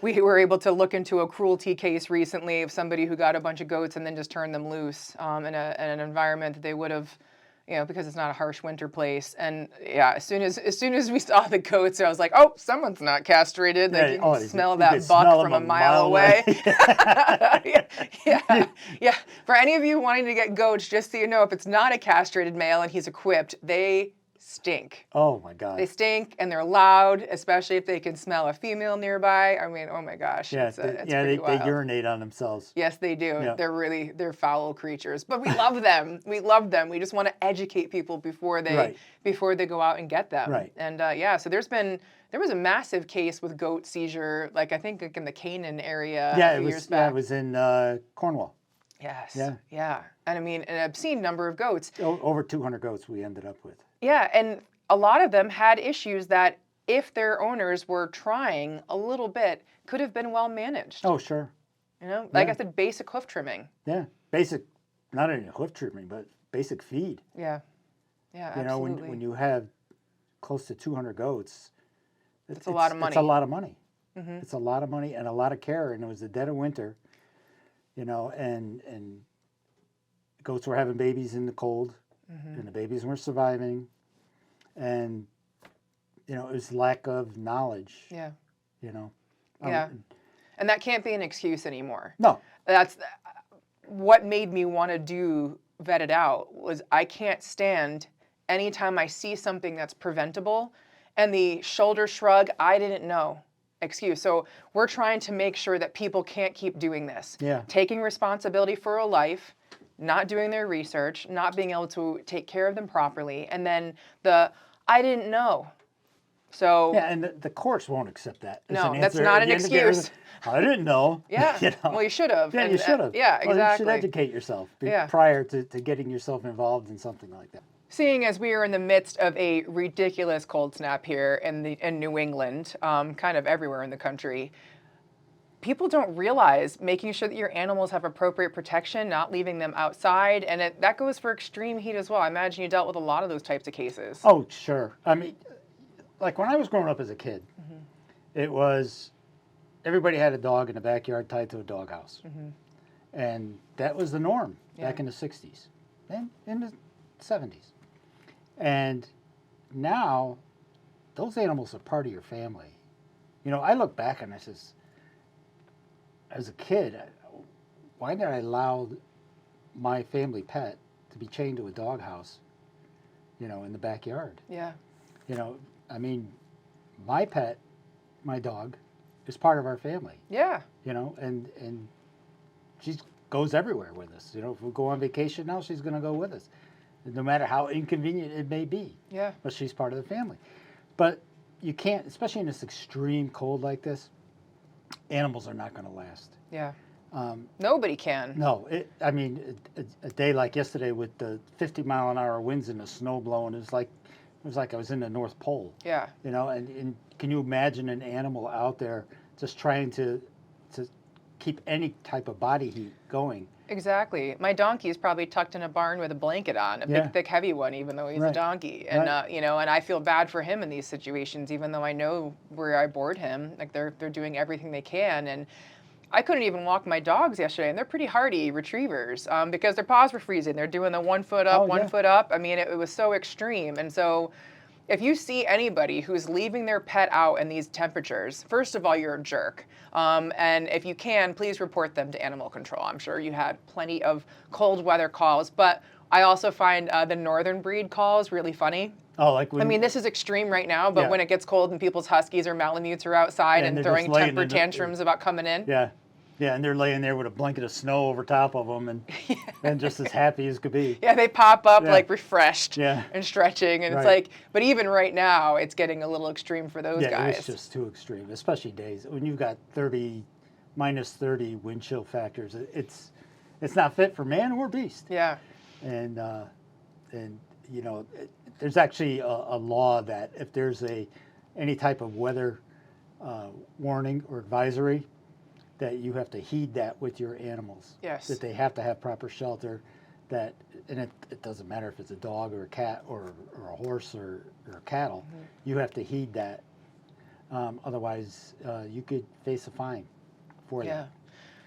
A: we were able to look into a cruelty case recently of somebody who got a bunch of goats and then just turned them loose in an environment that they would have. Because it's not a harsh winter place. And yeah, as soon as we saw the goats, I was like, oh, someone's not castrated. Like, you can smell that buck from a mile away. yeah. For any of you wanting to get goats, just so you know, if it's not a castrated male and he's equipped, they stink.
B: Oh my God.
A: They stink and they're loud, especially if they can smell a female nearby. I mean, oh my gosh.
B: Yeah,
A: it's
B: they urinate on themselves.
A: Yes, they do.
B: Yeah.
A: They're foul creatures, but we love them. We love them. We just want to educate people before they go out and get them.
B: Right.
A: And so there was a massive case with goat seizure, like I think like in the Canaan area a few years back.
B: Yeah, it was in Cornwall.
A: Yes.
B: Yeah.
A: And I mean, an obscene number of goats.
B: Over 200 goats we ended up with.
A: Yeah, and a lot of them had issues that if their owners were trying a little bit, could have been well managed.
B: Oh, sure.
A: You know, like
B: Yeah.
A: I said, basic hoof trimming.
B: Yeah. Basic, not only hoof trimming, but basic feed.
A: Yeah. Yeah,
B: You know,
A: absolutely.
B: when you have close to 200 goats,
A: It's a lot of money.
B: It's a lot of money.
A: Mhm.
B: It's a lot of money and a lot of care. And it was the dead of winter, you know, and goats were having babies in the cold, and the babies weren't surviving. And, you know, it was lack of knowledge,
A: Yeah.
B: you know.
A: Yeah. And that can't be an excuse anymore.
B: No.
A: That's what made me want to do Vet It Out was I can't stand anytime I see something that's preventable and the shoulder shrug, I didn't know excuse. So we're trying to make sure that people can't keep doing this.
B: Yeah.
A: Taking responsibility for a life, not doing their research, not being able to take care of them properly, and then the I didn't know. So
B: Yeah, and the courts won't accept that. as
A: No,
B: an
A: that's
B: answer.
A: not
B: At
A: an
B: the end of the day,
A: excuse.
B: I didn't know.
A: Yeah.
B: You know?
A: Well, you should have.
B: Yeah,
A: And,
B: you should have.
A: yeah,
B: Well,
A: exactly.
B: you should educate yourself
A: Yeah.
B: prior to getting yourself involved in something like that.
A: Seeing as we are in the midst of a ridiculous cold snap here in New England, kind of everywhere in the country, people don't realize making sure that your animals have appropriate protection, not leaving them outside, and that goes for extreme heat as well. I imagine you dealt with a lot of those types of cases.
B: Oh, sure. I mean, like when I was growing up as a kid, it was everybody had a dog in the backyard tied to a doghouse. And that was the norm back in the 60s and in the 70s. And now those animals are part of your family. You know, I look back and I says, as a kid, why did I allow my family pet to be chained to a doghouse, you know, in the backyard?
A: Yeah.
B: You know, I mean, my pet, my dog, is part of our family.
A: Yeah.
B: You know, and she goes everywhere with us. You know, if we go on vacation now, she's going to go with us, no matter how inconvenient it may be.
A: Yeah.
B: But she's part of the family. But you can't, especially in this extreme cold like this, animals are not going to last.
A: Yeah. Nobody can.
B: No, I mean, a day like yesterday with the 50-mile-an-hour winds and the snow blowing, it was like I was in the North Pole.
A: Yeah.
B: You know, and can you imagine an animal out there just trying to keep any type of body heat going?
A: Exactly. My donkey is probably tucked in a barn with a blanket on, a big, thick, heavy one, even though he's a donkey. And you know, and I feel bad for him in these situations, even though I know where I board him. Like they're doing everything they can, and I couldn't even walk my dogs yesterday, and they're pretty hardy retrievers because their paws were freezing. They're doing the 1 foot up, 1 foot up. I mean, it was so extreme, and so. If you see anybody who's leaving their pet out in these temperatures, first of all, you're a jerk. And if you can, please report them to animal control. I'm sure you had plenty of cold weather calls, but I also find the northern breed calls really funny.
B: Oh, like when,
A: I mean, this is extreme right now, but when it gets cold and people's huskies or malamutes are outside and
B: they're
A: throwing
B: just laying
A: temper
B: in the-
A: tantrums about coming in.
B: Yeah. Yeah, and they're laying there with a blanket of snow over top of them and just as happy as could be.
A: Yeah, they pop up like refreshed
B: Yeah.
A: and stretching. And it's like, but even right now, it's getting a little extreme for those guys.
B: Yeah, it's just too extreme, especially days when you've got minus 30 wind chill factors. It's not fit for man or beast.
A: Yeah.
B: And you know, there's actually a law that if there's any type of weather warning or advisory, that you have to heed that with your animals.
A: Yes.
B: That they have to have proper shelter. And it doesn't matter if it's a dog or a cat or a horse or cattle. You have to heed that. Otherwise, you could face a fine for that.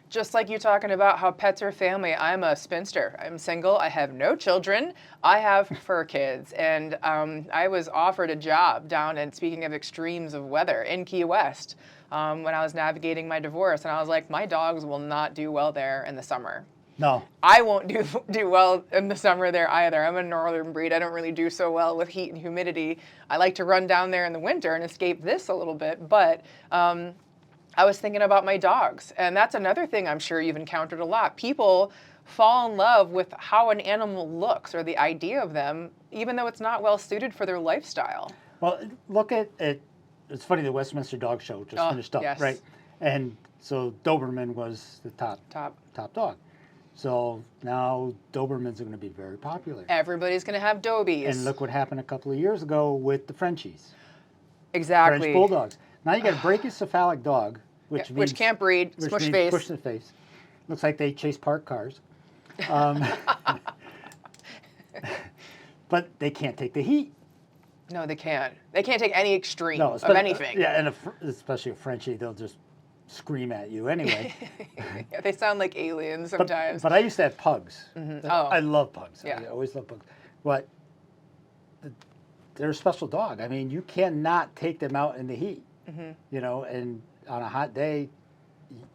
A: Just like you talking about how pets are family, I'm a spinster. I'm single. I have no children. I have fur kids. And I was offered a job down in, speaking of extremes of weather, in Key West when I was navigating my divorce. And I was like, my dogs will not do well there in the summer.
B: No.
A: I won't do well in the summer there either. I'm a northern breed. I don't really do so well with heat and humidity. I like to run down there in the winter and escape this a little bit. But I was thinking about my dogs, and that's another thing I'm sure you've encountered a lot. People fall in love with how an animal looks or the idea of them, even though it's not well suited for their lifestyle.
B: Well, look at it. It's funny, the Westminster Dog Show just finished up,
A: yes.
B: right? And so Doberman was the top dog. So now Dobermans are going to be very popular.
A: Everybody's going to have Dobies.
B: And look what happened a couple of years ago with the Frenchies.
A: Exactly.
B: bulldogs. Now you got a brachycephalic dog, which
A: Yeah,
B: means
A: which can't breed,
B: which
A: smush
B: means
A: face.
B: push in the face. Looks like they chase parked cars. Um, but they can't take the heat.
A: No, they can't. They can't take any extreme
B: No,
A: of anything.
B: Yeah, and especially a Frenchie, they'll just scream at you anyway.
A: Yeah, they sound like aliens sometimes.
B: But I used to have pugs.
A: Oh.
B: I love pugs.
A: Yeah.
B: I always love pugs. But they're a special dog. I mean, you cannot take them out in the heat. You know, and on a hot day,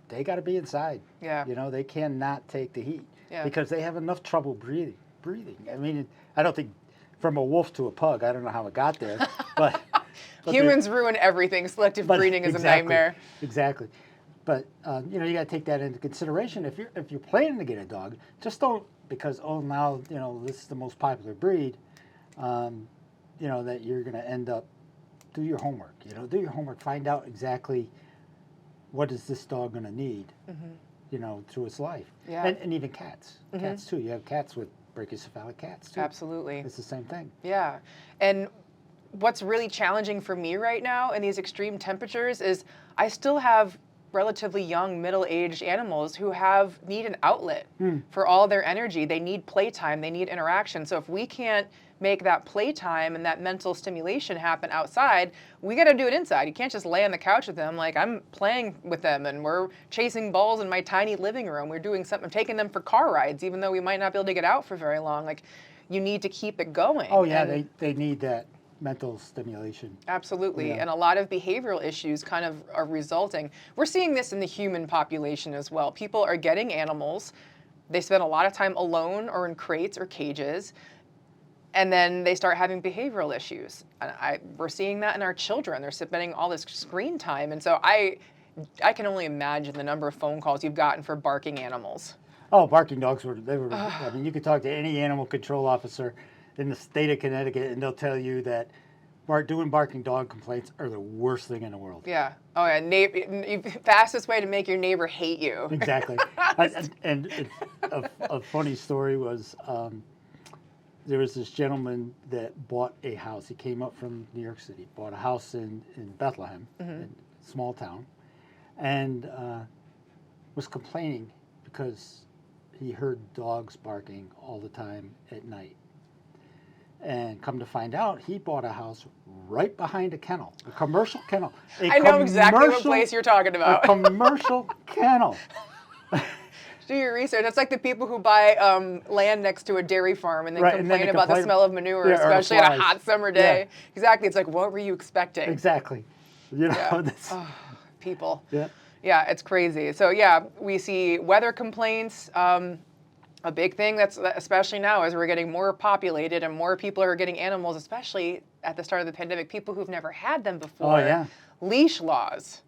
B: they got to be inside.
A: Yeah.
B: You know, they cannot take the heat because they have enough trouble breathing. I mean, I don't think from a wolf to a pug, I don't know how it got there, but
A: Humans ruin everything. Selective breeding is a nightmare.
B: Exactly. But you know, you got to take that into consideration. If you're planning to get a dog, just don't because now you know this is the most popular breed. You know that you're going to end up. Do your homework. You know, do your homework. Find out exactly what is this dog going to need. You know, through its life.
A: Yeah.
B: And even cats. Cats too. You have cats with brachycephalic cats too.
A: Absolutely.
B: It's the same thing.
A: Yeah. And what's really challenging for me right now in these extreme temperatures is I still have relatively young middle-aged animals who need an outlet for all their energy. They need playtime, they need interaction. So if we can't make that playtime and that mental stimulation happen outside, we got to do it inside. You can't just lay on the couch with them. Like, I'm playing with them and we're chasing balls in my tiny living room. We're doing something, I'm taking them for car rides, even though we might not be able to get out for very long. Like, you need to keep it going.
B: Oh yeah, they need that mental stimulation.
A: Absolutely.
B: Yeah.
A: And a lot of behavioral issues kind of are resulting. We're seeing this in the human population as well. People are getting animals. They spend a lot of time alone or in crates or cages. And then they start having behavioral issues. And we're seeing that in our children. They're spending all this screen time. And so I can only imagine the number of phone calls you've gotten for barking animals.
B: Oh, barking dogs I mean, you could talk to any animal control officer in the state of Connecticut and they'll tell you that doing barking dog complaints are the worst thing in the world.
A: Yeah. Oh, yeah. Fastest way to make your neighbor hate you.
B: Exactly. And a funny story was there was this gentleman that bought a house. He came up from New York City, bought a house in Bethlehem, in a small town, and was complaining because he heard dogs barking all the time at night. And come to find out, he bought a house right behind a kennel, a commercial kennel.
A: I know exactly what place you're talking about.
B: A commercial kennel.
A: Do your research. It's like the people who buy land next to a dairy farm and then complain about the smell of manure, especially on a hot summer day. Yeah. Exactly. It's like, what were you expecting?
B: Exactly. You know,
A: people.
B: Yeah.
A: Yeah, it's crazy. So yeah, we see weather complaints. A big thing that's especially now as we're getting more populated and more people are getting animals, especially at the start of the pandemic, people who've never had them before.
B: Oh, yeah.
A: Leash laws.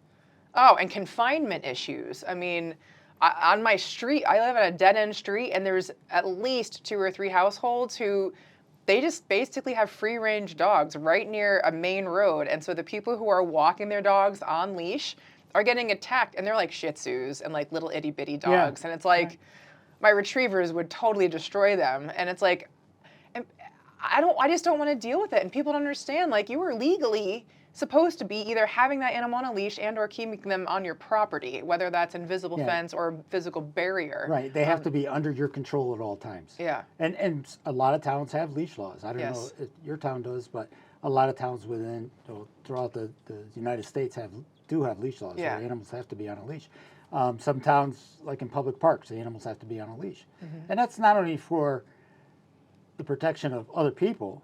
A: Oh, and confinement issues. I mean, on my street, I live at a dead-end street, and there's at least 2 or 3 households who they just basically have free-range dogs right near a main road. And so the people who are walking their dogs on leash are getting attacked, and they're like Shih Tzus and like little itty-bitty dogs. And it's like, my retrievers would totally destroy them. And it's like, I just don't want to deal with it. And people don't understand, like, you are legally supposed to be either having that animal on a leash and or keeping them on your property, whether that's invisible fence or physical barrier.
B: Right. They have to be under your control at all times.
A: Yeah.
B: And a lot of towns have leash laws. I don't know if your town does, but a lot of towns throughout the United States do have leash laws.
A: Yeah.
B: So animals have to be on a leash. Some towns, like in public parks, the animals have to be on a leash. And that's not only for the protection of other people,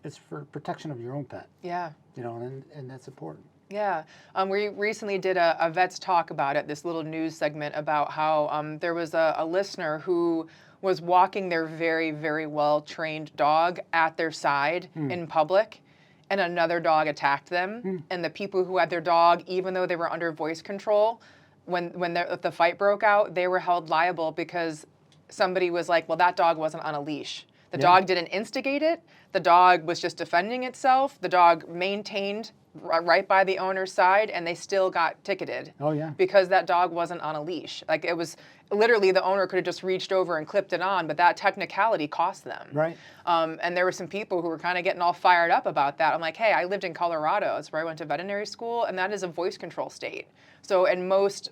B: it's for protection of your own pet.
A: Yeah.
B: You know, and that's important.
A: Yeah. We recently did a Vets Talk about it, this little news segment about how there was a listener who was walking their very, very well-trained dog at their side in public, and another dog attacked them. And the people who had their dog, even though they were under voice control, when the fight broke out, they were held liable because somebody was like, well, that dog wasn't on a leash. The dog didn't instigate it. The dog was just defending itself. The dog maintained right by the owner's side, and they still got ticketed.
B: Oh, yeah.
A: Because that dog wasn't on a leash. Like, it was literally the owner could have just reached over and clipped it on, but that technicality cost them.
B: Right.
A: And there were some people who were kind of getting all fired up about that. I'm like, hey, I lived in Colorado. That's where I went to veterinary school, and that is a voice control state. So in most,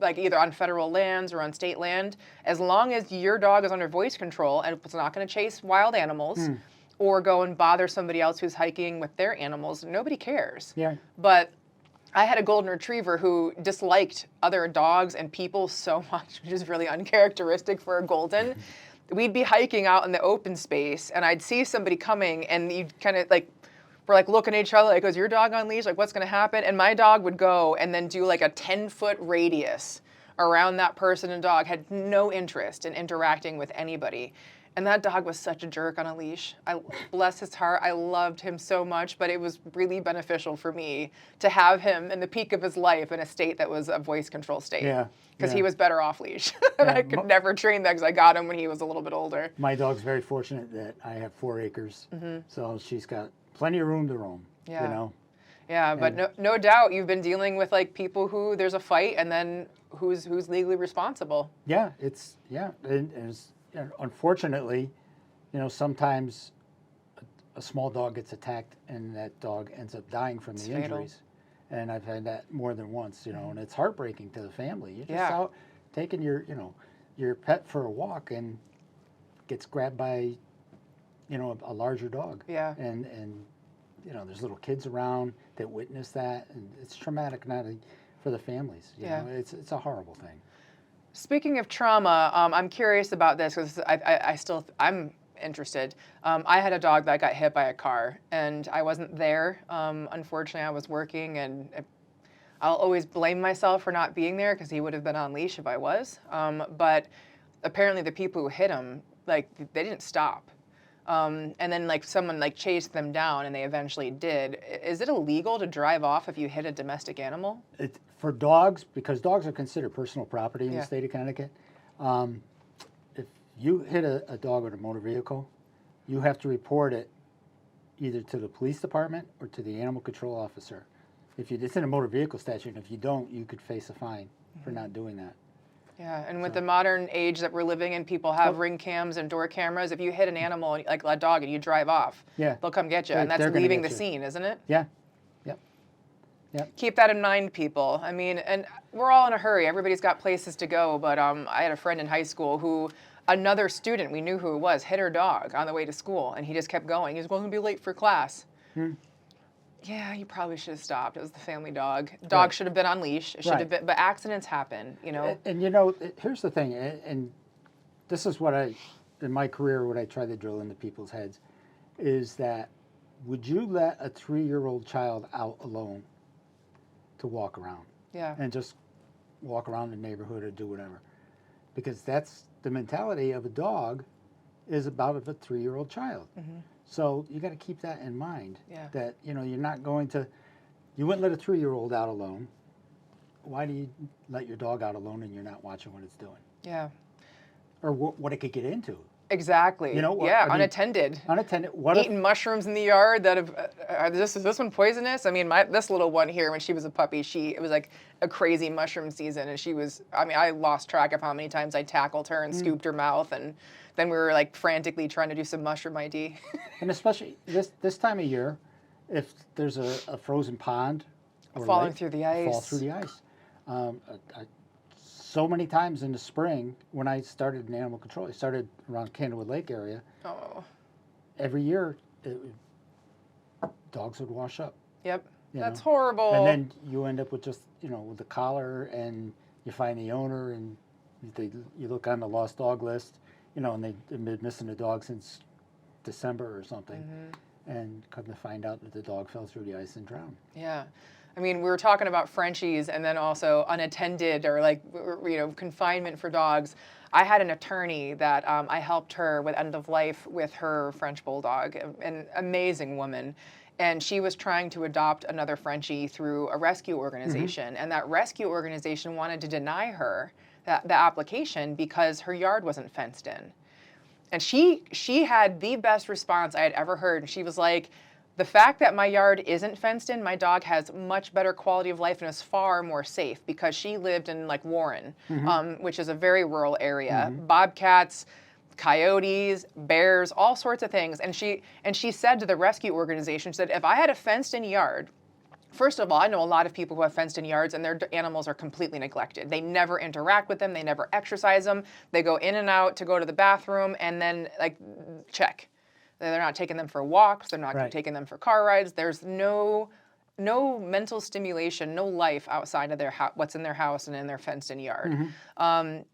A: like either on federal lands or on state land, as long as your dog is under voice control and it's not going to chase wild animals or go and bother somebody else who's hiking with their animals, nobody cares.
B: Yeah.
A: But I had a golden retriever who disliked other dogs and people so much, which is really uncharacteristic for a golden. We'd be hiking out in the open space, and I'd see somebody coming, and you'd kind of like, we're like looking at each other, like, is your dog on leash? Like, what's going to happen? And my dog would go and then do like a 10-foot radius around that person and dog, had no interest in interacting with anybody. And that dog was such a jerk on a leash. Bless his heart, I loved him so much, but it was really beneficial for me to have him in the peak of his life in a state that was a voice control state.
B: Yeah.
A: Because he was better off leash. And
B: Yeah,
A: I could never train that because I got him when he was a little bit older.
B: My dog's very fortunate that I have 4 acres, so she's got plenty of room to roam.
A: Yeah.
B: You know.
A: Yeah, but no doubt you've been dealing with like people who there's a fight and then who's legally responsible.
B: Yeah, and unfortunately, sometimes a small dog gets attacked and that dog ends up dying from the injuries. And I've had that more than once, and it's heartbreaking to the family. You're just out taking your pet for a walk and gets grabbed by, a larger dog.
A: Yeah.
B: And there's little kids around that witness that, and it's traumatic not only for the families. You know, it's a horrible thing.
A: Speaking of trauma, I'm curious about this because I'm interested. I had a dog that got hit by a car, and I wasn't there. Unfortunately, I was working, and I'll always blame myself for not being there because he would have been on leash if I was. But apparently, the people who hit him, like, they didn't stop. And then, like, someone, like, chased them down, and they eventually did. Is it illegal to drive off if you hit a domestic animal?
B: For dogs, because dogs are considered personal property in the state of Connecticut, if you hit a dog with a motor vehicle, you have to report it either to the police department or to the animal control officer. It's in a motor vehicle statute, and if you don't, you could face a fine for not doing that.
A: Yeah, and with the modern age that we're living in, people have ring cams and door cameras. If you hit an animal, like a dog, and you drive off, they'll come get you, and that's leaving the scene, isn't it?
B: Yeah.
A: Keep that in mind, people. I mean, and we're all in a hurry. Everybody's got places to go, but I had a friend in high school who, another student, we knew who it was, hit her dog on the way to school, and he just kept going. He was going to be late for class. Yeah, you probably should have stopped. It was the family dog. Dog should have been on leash. It should have been, but accidents happen,
B: And here's the thing, and this is what in my career, what I try to drill into people's heads, is that would you let a 3-year-old child out alone to walk around?
A: Yeah.
B: And just walk around the neighborhood or do whatever? Because that's the mentality of a dog is about of a 3-year-old child. So you got to keep that in mind. That you're not going to, you wouldn't let a 3-year-old out alone. Why do you let your dog out alone and you're not watching what it's doing?
A: Yeah.
B: Or what it could get into.
A: Exactly. Unattended.
B: Unattended.
A: Eating mushrooms in the yard that have, is this one poisonous? I mean, this little one here, when she was a puppy, it was like a crazy mushroom season, and I lost track of how many times I tackled her and scooped her mouth, and then we were like frantically trying to do some mushroom ID.
B: And especially this time of year, if there's a frozen pond or
A: falling through the ice.
B: Fall through the ice. So many times in the spring, when I started in animal control, I started around Candlewood Lake area.
A: Oh.
B: Every year, dogs would wash up.
A: Yep. That's horrible.
B: And then you end up with just, with the collar, and you find the owner, and you look on the lost dog list, and they've been missing a dog since December or something. And come to find out that the dog fell through the ice and drowned.
A: Yeah. I mean, we were talking about Frenchies and then also unattended or like, confinement for dogs. I had an attorney that I helped her with end of life with her French bulldog, an amazing woman. And she was trying to adopt another Frenchie through a rescue organization. And that rescue organization wanted to deny her the application because her yard wasn't fenced in. And she had the best response I had ever heard. She was like, the fact that my yard isn't fenced in, my dog has much better quality of life and is far more safe, because she lived in like Warren, which is a very rural area. Bobcats, coyotes, bears, all sorts of things. And she said to the rescue organization, she said, if I had a fenced in yard, first of all, I know a lot of people who have fenced in yards and their animals are completely neglected. They never interact with them. They never exercise them. They go in and out to go to the bathroom and then like check. They're not taking them for walks. They're not taking them for car rides. There's no mental stimulation, no life outside of their what's in their house and in their fenced-in yard.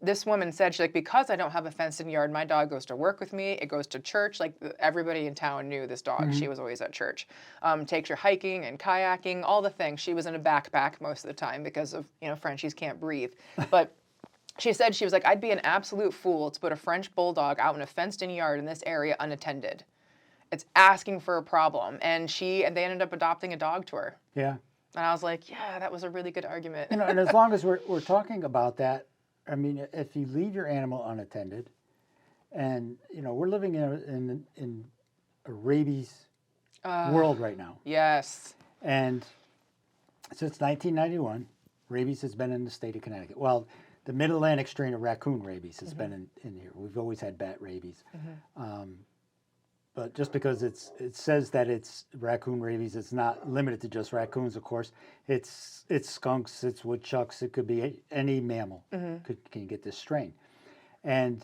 A: This woman said, she's like, because I don't have a fenced-in yard, my dog goes to work with me. It goes to church. Like everybody in town knew this dog. She was always at church. Takes her hiking and kayaking, all the things. She was in a backpack most of the time because of, Frenchies can't breathe. But she said, she was like, I'd be an absolute fool to put a French bulldog out in a fenced-in yard in this area unattended. It's asking for a problem. And they ended up adopting a dog to her.
B: Yeah.
A: And I was like, yeah, that was a really good argument.
B: And as long as we're talking about that, I mean, if you leave your animal unattended, and, we're living in a rabies world right now.
A: Yes.
B: And since 1991, rabies has been in the state of Connecticut. Well, the mid-Atlantic strain of raccoon rabies has been in here. We've always had bat rabies. But just because it says that it's raccoon rabies, it's not limited to just raccoons, of course. It's skunks, it's woodchucks, it could be any mammal can get this strain. And,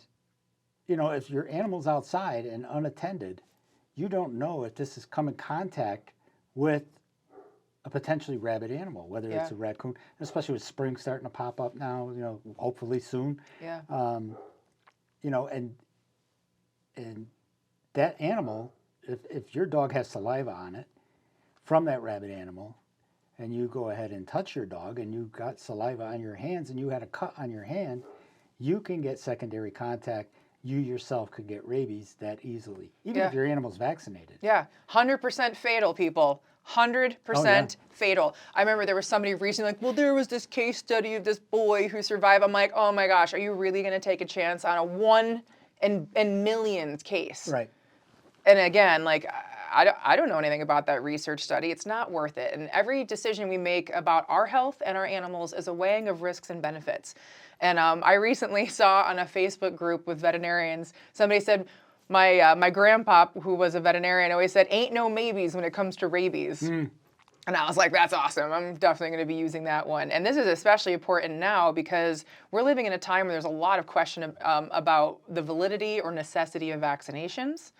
B: if your animal's outside and unattended, you don't know if this has come in contact with a potentially rabid animal, whether it's a raccoon, especially with spring starting to pop up now, hopefully soon.
A: Yeah.
B: And that animal, if your dog has saliva on it from that rabid animal, and you go ahead and touch your dog and you got saliva on your hands and you had a cut on your hand, you can get secondary contact. You yourself could get rabies that easily, even if your animal's vaccinated.
A: Yeah, 100% fatal, people. 100% fatal. I remember there was somebody recently like, well, there was this case study of this boy who survived. I'm like, oh my gosh, are you really going to take a chance on a 1 in millions case?
B: Right.
A: And again, like, I don't know anything about that research study. It's not worth it. And every decision we make about our health and our animals is a weighing of risks and benefits. And I recently saw on a Facebook group with veterinarians, somebody said, my grandpa, who was a veterinarian, always said, ain't no maybes when it comes to rabies. And I was like, that's awesome. I'm definitely going to be using that one. And this is especially important now because we're living in a time where there's a lot of question about the validity or necessity of vaccinations.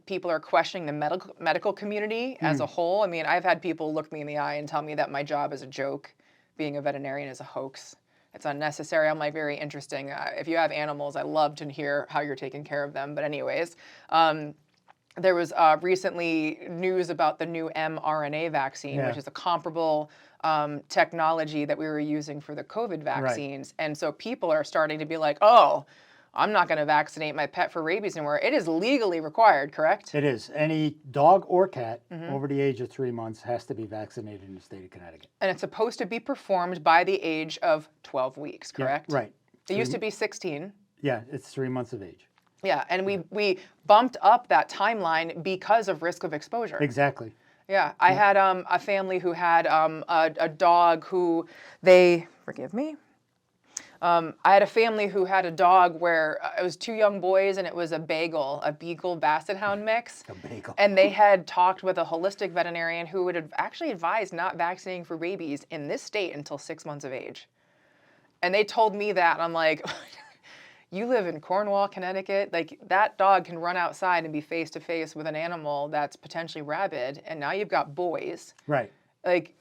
A: People are questioning the medical community as a whole. I mean, I've had people look me in the eye and tell me that my job is a joke, being a veterinarian is a hoax. It's unnecessary. I'm like, very interesting. If you have animals, I love to hear how you're taking care of them. But anyways, there was recently news about the new mRNA vaccine, which is a comparable technology that we were using for the COVID vaccines. Right. And so people are starting to be like, oh, I'm not going to vaccinate my pet for rabies anymore. It is legally required, correct?
B: It is. Any dog or cat over the age of 3 months has to be vaccinated in the state of Connecticut.
A: And it's supposed to be performed by the age of 12 weeks, correct?
B: Yeah, right.
A: It used to be 16.
B: Yeah, it's 3 months of age.
A: Yeah, and we bumped up that timeline because of risk of exposure.
B: Exactly.
A: Yeah, I had a family who had a dog who forgive me. I had a family who had a dog where it was 2 young boys and it was a Beagle Basset Hound mix.
B: A bagel.
A: And they had talked with a holistic veterinarian who would have actually advised not vaccinating for rabies in this state until 6 months of age. And they told me that, and I'm like, you live in Cornwall, Connecticut, like that dog can run outside and be face to face with an animal that's potentially rabid, and now you've got boys.
B: Right.
A: Like,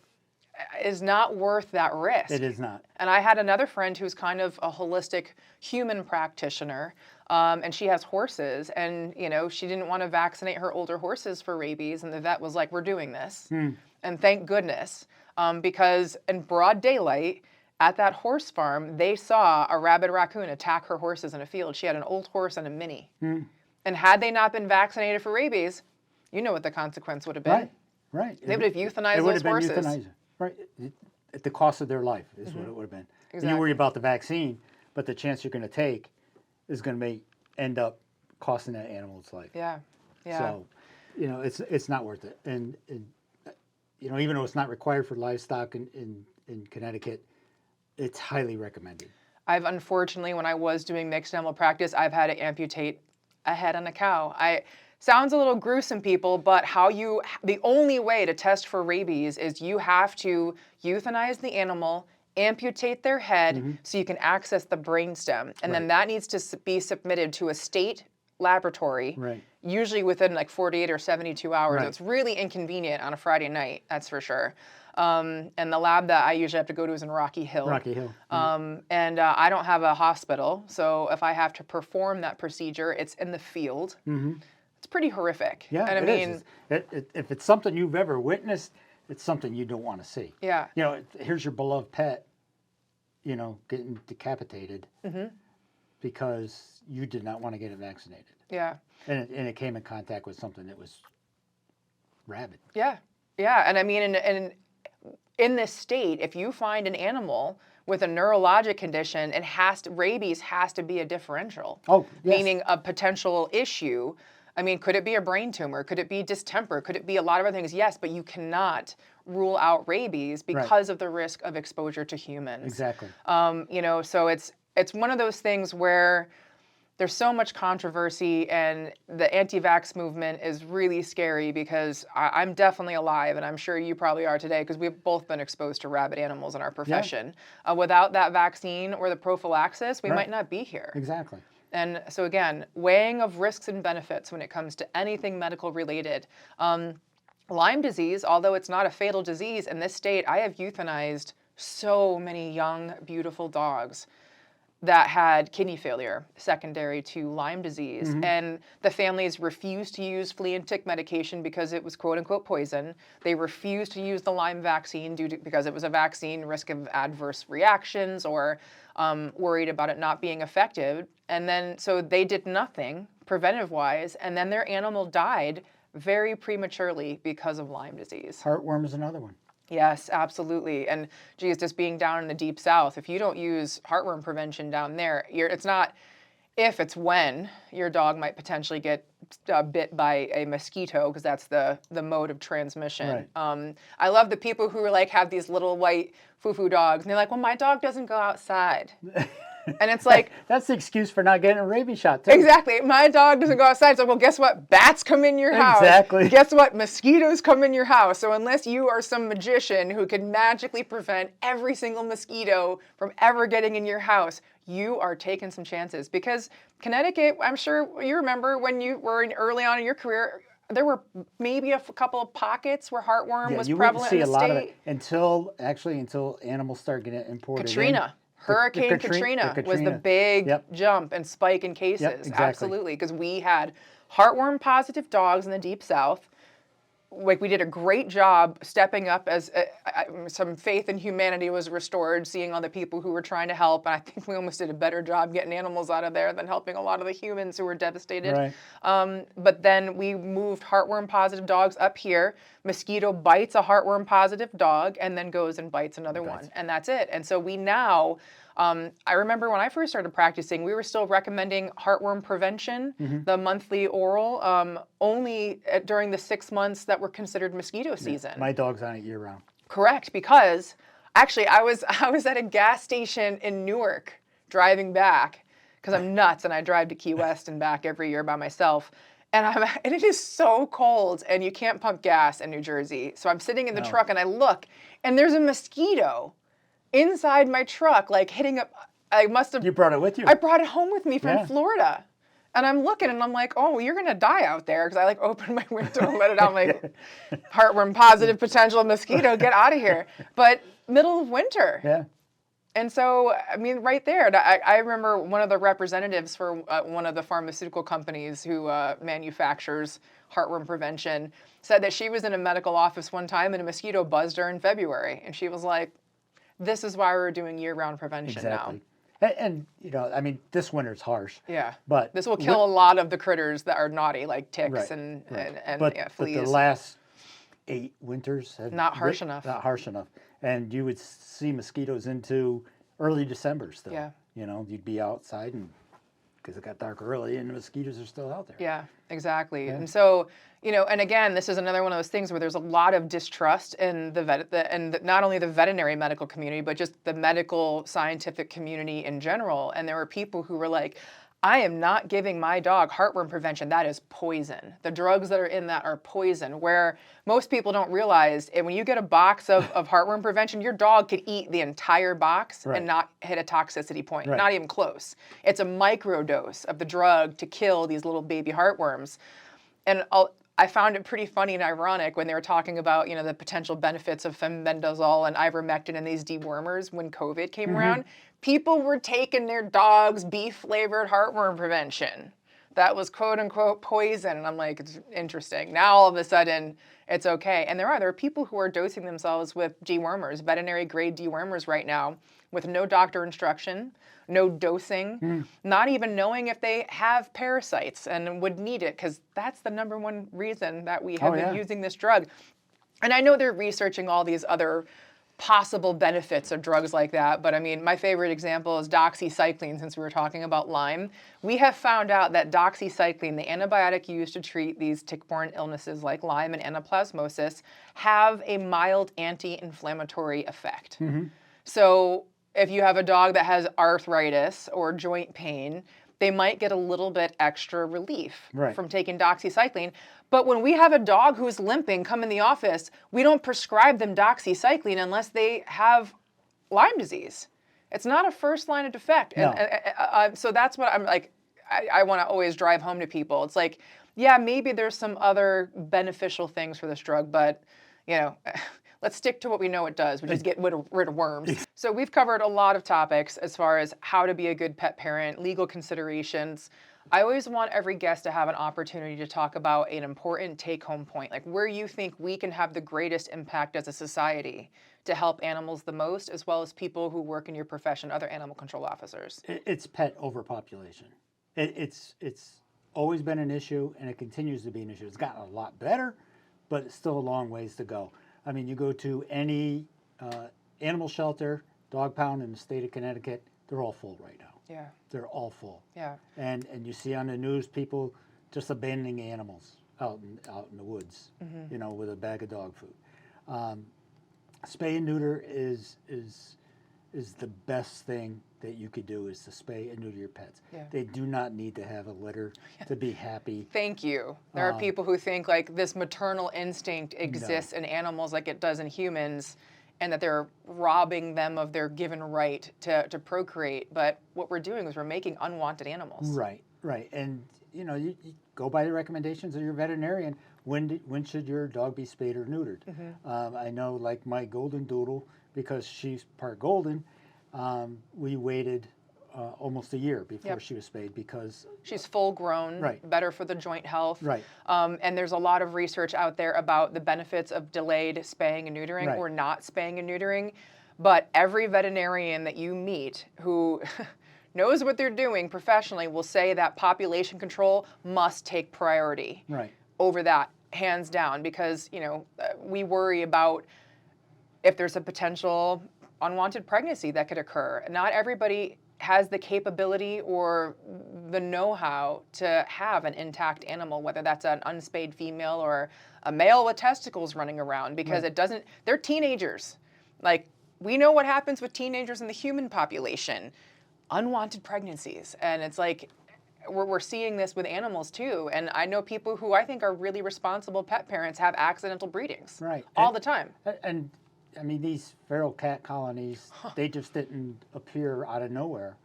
A: is not worth that risk.
B: It is not.
A: And I had another friend who's kind of a holistic human practitioner, and she has horses, and she didn't want to vaccinate her older horses for rabies, and the vet was like, we're doing this. And thank goodness, because in broad daylight at that horse farm, they saw a rabid raccoon attack her horses in a field. She had an old horse and a mini. And had they not been vaccinated for rabies, you know what the consequence would have been.
B: Right.
A: They would have euthanized those horses.
B: Euthanized. Right, at the cost of their life is what it would have been.
A: Exactly.
B: And you worry about the vaccine, but the chance you're going to take is going to end up costing that animal its life.
A: Yeah. Yeah.
B: So, it's not worth it. And even though it's not required for livestock in Connecticut, it's highly recommended.
A: I've unfortunately, when I was doing mixed animal practice, I've had to amputate a head on a cow. Sounds a little gruesome, people, but the only way to test for rabies is you have to euthanize the animal, amputate their head so you can access the brainstem. And then that needs to be submitted to a state laboratory, usually within like 48 or 72 hours. It's really inconvenient on a Friday night, that's for sure. And the lab that I usually have to go to is in Rocky Hill. And I don't have a hospital, so if I have to perform that procedure, it's in the field. It's pretty horrific.
B: Yeah,
A: and
B: it is. If it's something you've ever witnessed, it's something you don't want to see.
A: Yeah.
B: Here's your beloved pet, getting decapitated because you did not want to get it vaccinated.
A: Yeah.
B: And it came in contact with something that was rabid.
A: Yeah. Yeah. And I mean, in this state, if you find an animal with a neurologic condition, rabies has to be a differential.
B: Oh, yes.
A: Meaning a potential issue. I mean, could it be a brain tumor? Could it be distemper? Could it be a lot of other things? Yes, but you cannot rule out rabies because of the risk of exposure to humans.
B: Exactly.
A: So it's one of those things where there's so much controversy, and the anti-vax movement is really scary because I'm definitely alive, and I'm sure you probably are today because we've both been exposed to rabid animals in our profession. Without that vaccine or the prophylaxis, we might not be here.
B: Exactly.
A: And so again, weighing of risks and benefits when it comes to anything medical related. Lyme disease, although it's not a fatal disease, in this state, I have euthanized so many young, beautiful dogs that had kidney failure secondary to Lyme disease. And the families refused to use flea and tick medication because it was quote unquote poison. They refused to use the Lyme vaccine because it was a vaccine, risk of adverse reactions, or worried about it not being effective. And then, so they did nothing preventive wise, and then their animal died very prematurely because of Lyme disease.
B: Heartworm is another one.
A: Yes, absolutely. And geez, just being down in the deep south, if you don't use heartworm prevention down there, it's not if, it's when your dog might potentially get bit by a mosquito, because that's the mode of transmission. I love the people who have these little white foo-foo dogs, and they're like, well, my dog doesn't go outside. And it's like...
B: That's the excuse for not getting a rabies shot, too.
A: Exactly. My dog doesn't go outside. It's like, well, guess what? Bats come in your house.
B: Exactly.
A: Guess what? Mosquitoes come in your house. So unless you are some magician who can magically prevent every single mosquito from ever getting in your house, you are taking some chances. Because Connecticut, I'm sure you remember when you were early on in your career, there were maybe a couple of pockets where heartworm was prevalent in the state.
B: You wouldn't see a lot of it until animals start getting imported.
A: Katrina. Hurricane Katrina was the big jump and spike in cases.
B: Exactly.
A: Absolutely, because we had heartworm positive dogs in the deep south. We did a great job stepping up as some faith in humanity was restored, seeing all the people who were trying to help. And I think we almost did a better job getting animals out of there than helping a lot of the humans who were devastated. But then we moved heartworm positive dogs up here. Mosquito bites a heartworm positive dog and then goes and bites another one. And that's it. And so we now... I remember when I first started practicing, we were still recommending heartworm prevention, the monthly oral, only during the 6 months that were considered mosquito season.
B: My dog's on it year round.
A: Correct, because actually I was at a gas station in Newark driving back, because I'm nuts and I drive to Key West and back every year by myself. And it is so cold and you can't pump gas in New Jersey. So I'm sitting in the truck and I look and there's a mosquito inside my truck, hitting up. I must have.
B: You brought it with you?
A: I brought it home with me from Florida. And I'm looking and I'm like, oh, you're going to die out there. Because I opened my window and let it out. I'm like, heartworm positive potential mosquito, get out of here. But middle of winter.
B: Yeah.
A: And so, I mean, right there, I remember one of the representatives for one of the pharmaceutical companies who manufactures heartworm prevention said that she was in a medical office one time and a mosquito buzzed her in February. And she was like, this is why we're doing year-round prevention now.
B: And I mean, this winter's harsh.
A: Yeah.
B: But
A: this will kill a lot of the critters that are naughty, like ticks and fleas.
B: But the last 8 winters have
A: not harsh enough.
B: Not harsh enough. And you would see mosquitoes into early December still.
A: Yeah.
B: You'd be outside and because it got dark early and the mosquitoes are still out there.
A: Yeah, exactly.
B: Yeah.
A: And so, and again, this is another one of those things where there's a lot of distrust in not only the veterinary medical community, but just the medical scientific community in general. And there were people who were like, I am not giving my dog heartworm prevention. That is poison. The drugs that are in that are poison. Where most people don't realize, when you get a box of heartworm prevention, your dog could eat the entire box
B: Right.
A: and not hit a toxicity point.
B: Right.
A: Not even close. It's a micro dose of the drug to kill these little baby heartworms. And I found it pretty funny and ironic when they were talking about, the potential benefits of fenbendazole and ivermectin and these dewormers when COVID came around. People were taking their dogs beef-flavored heartworm prevention. That was quote-unquote poison. And I'm like, it's interesting. Now all of a sudden, it's okay. And there are people who are dosing themselves with dewormers, veterinary-grade dewormers right now, with no doctor instruction, no dosing, not even knowing if they have parasites and would need it, because that's the number one reason that we have been using this drug. And I know they're researching all these other possible benefits of drugs like that, but I mean, my favorite example is doxycycline, since we were talking about Lyme. We have found out that doxycycline, the antibiotic used to treat these tick-borne illnesses like Lyme and anaplasmosis, have a mild anti-inflammatory effect. So if you have a dog that has arthritis or joint pain, they might get a little bit extra relief from taking doxycycline. But when we have a dog who's limping come in the office, we don't prescribe them doxycycline unless they have Lyme disease. It's not a first line of defect.
B: No.
A: And so that's what I'm like, I want to always drive home to people. It's like, yeah, maybe there's some other beneficial things for this drug, but, let's stick to what we know it does, which is get rid of worms. So we've covered a lot of topics as far as how to be a good pet parent, legal considerations. I always want every guest to have an opportunity to talk about an important take-home point, like where you think we can have the greatest impact as a society to help animals the most, as well as people who work in your profession, other animal control officers.
B: It's pet overpopulation. It's always been an issue, and it continues to be an issue. It's gotten a lot better, but it's still a long ways to go. I mean, you go to any animal shelter, dog pound in the state of Connecticut, they're all full right now.
A: Yeah.
B: They're all full.
A: Yeah.
B: And you see on the news people just abandoning animals out in the woods, with a bag of dog food. Spay and neuter is the best thing that you could do, is to spay and neuter your pets.
A: Yeah.
B: They do not need to have a litter to be happy.
A: Thank you. There are people who think like this maternal instinct exists in animals like it does in humans, and that they're robbing them of their given right to procreate. But what we're doing is we're making unwanted animals.
B: Right. And, you go by the recommendations of your veterinarian. When should your dog be spayed or neutered? I know, like my golden doodle, because she's part golden, we waited almost a year before she was spayed, because
A: she's full grown, better for the joint health. And there's a lot of research out there about the benefits of delayed spaying and neutering or not spaying and neutering. But every veterinarian that you meet who knows what they're doing professionally will say that population control must take priority over that, hands down, because we worry about if there's a potential unwanted pregnancy that could occur. Not everybody has the capability or the know-how to have an intact animal, whether that's an unspayed female or a male with testicles running around, because they're teenagers. Like, we know what happens with teenagers in the human population, unwanted pregnancies. And it's like, we're seeing this with animals too. And I know people who I think are really responsible pet parents have accidental breedings all the time.
B: And I mean, these feral cat colonies, they just didn't appear out of nowhere.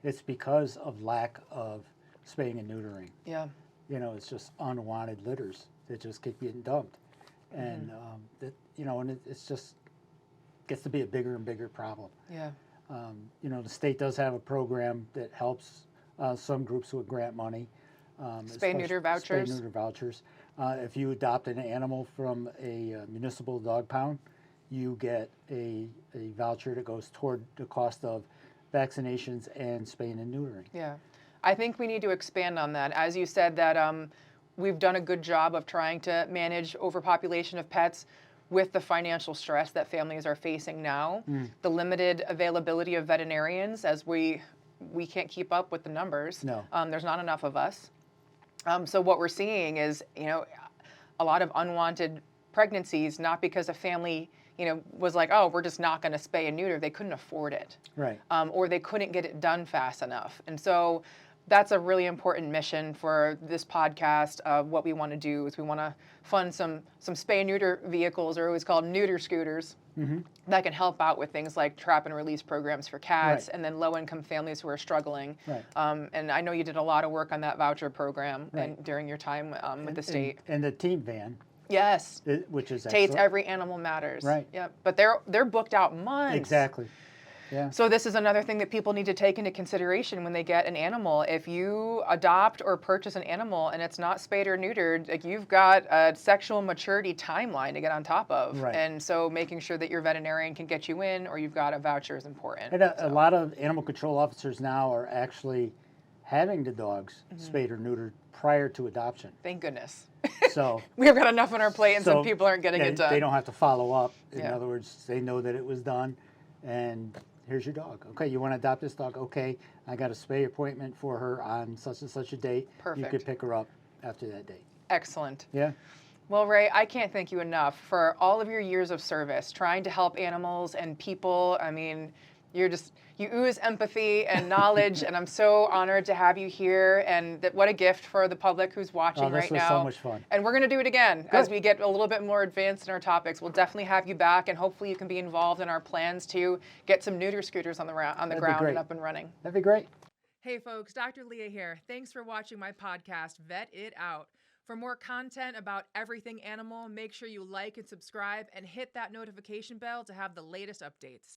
B: It's because of lack of spaying and neutering.
A: Yeah.
B: It's just unwanted litters that just keep getting dumped. And, and it's just gets to be a bigger and bigger problem.
A: Yeah.
B: The state does have a program that helps some groups with grant money.
A: Spay-neuter vouchers.
B: Spay-neuter vouchers. If you adopt an animal from a municipal dog pound, you get a voucher that goes toward the cost of vaccinations and spaying and neutering.
A: Yeah. I think we need to expand on that. As you said, that we've done a good job of trying to manage overpopulation of pets with the financial stress that families are facing now, the limited availability of veterinarians, as we we can't keep up with the numbers.
B: No.
A: There's not enough of us. So what we're seeing is, a lot of unwanted pregnancies, not because a family, was like, oh, we're just not going to spay and neuter. They couldn't afford it.
B: Right.
A: Or they couldn't get it done fast enough. And so that's a really important mission for this podcast. What we want to do is we want to fund some spay and neuter vehicles, or always called neuter scooters, that can help out with things like trap and release programs for cats,
B: Right.
A: and then low-income families who are struggling.
B: Right.
A: And I know you did a lot of work on that voucher program
B: Right.
A: during your time with the state.
B: And the team van,
A: Yes.
B: which is
A: Tate's
B: excellent.
A: Every Animal Matters.
B: Right.
A: Yep. But they're booked out months.
B: Exactly. Yeah.
A: So this is another thing that people need to take into consideration when they get an animal. If you adopt or purchase an animal and it's not spayed or neutered, like, you've got a sexual maturity timeline to get on top of.
B: Right.
A: And so making sure that your veterinarian can get you in, or you've got a voucher, is important.
B: And a lot of animal control officers now are actually having the dogs spayed or neutered prior to adoption.
A: Thank goodness.
B: So
A: We've got enough on our plate, and some people aren't getting it done.
B: They don't have to follow up. In
A: Yeah.
B: other words, they know that it was done, and here's your dog. Okay, you want to adopt this dog? Okay, I got a spay appointment for her on such and such a date.
A: Perfect.
B: You could pick her up after that date.
A: Excellent.
B: Yeah.
A: Well, Ray, I can't thank you enough for all of your years of service, trying to help animals and people. I mean, you ooze empathy and knowledge, and I'm so honored to have you here. And what a gift for the public who's watching right now.
B: This was so much fun.
A: And we're going to do it again as we get a little bit more advanced in our topics. We'll definitely have you back, and hopefully you can be involved in our plans to get some neuter scooters on the
B: That'd be
A: ground
B: great.
A: and up and running.
B: That'd be great.
A: Hey folks, Dr. Leah here. Thanks for watching my podcast, Vet It Out. For more content about everything animal, make sure you like and subscribe and hit that notification bell to have the latest updates.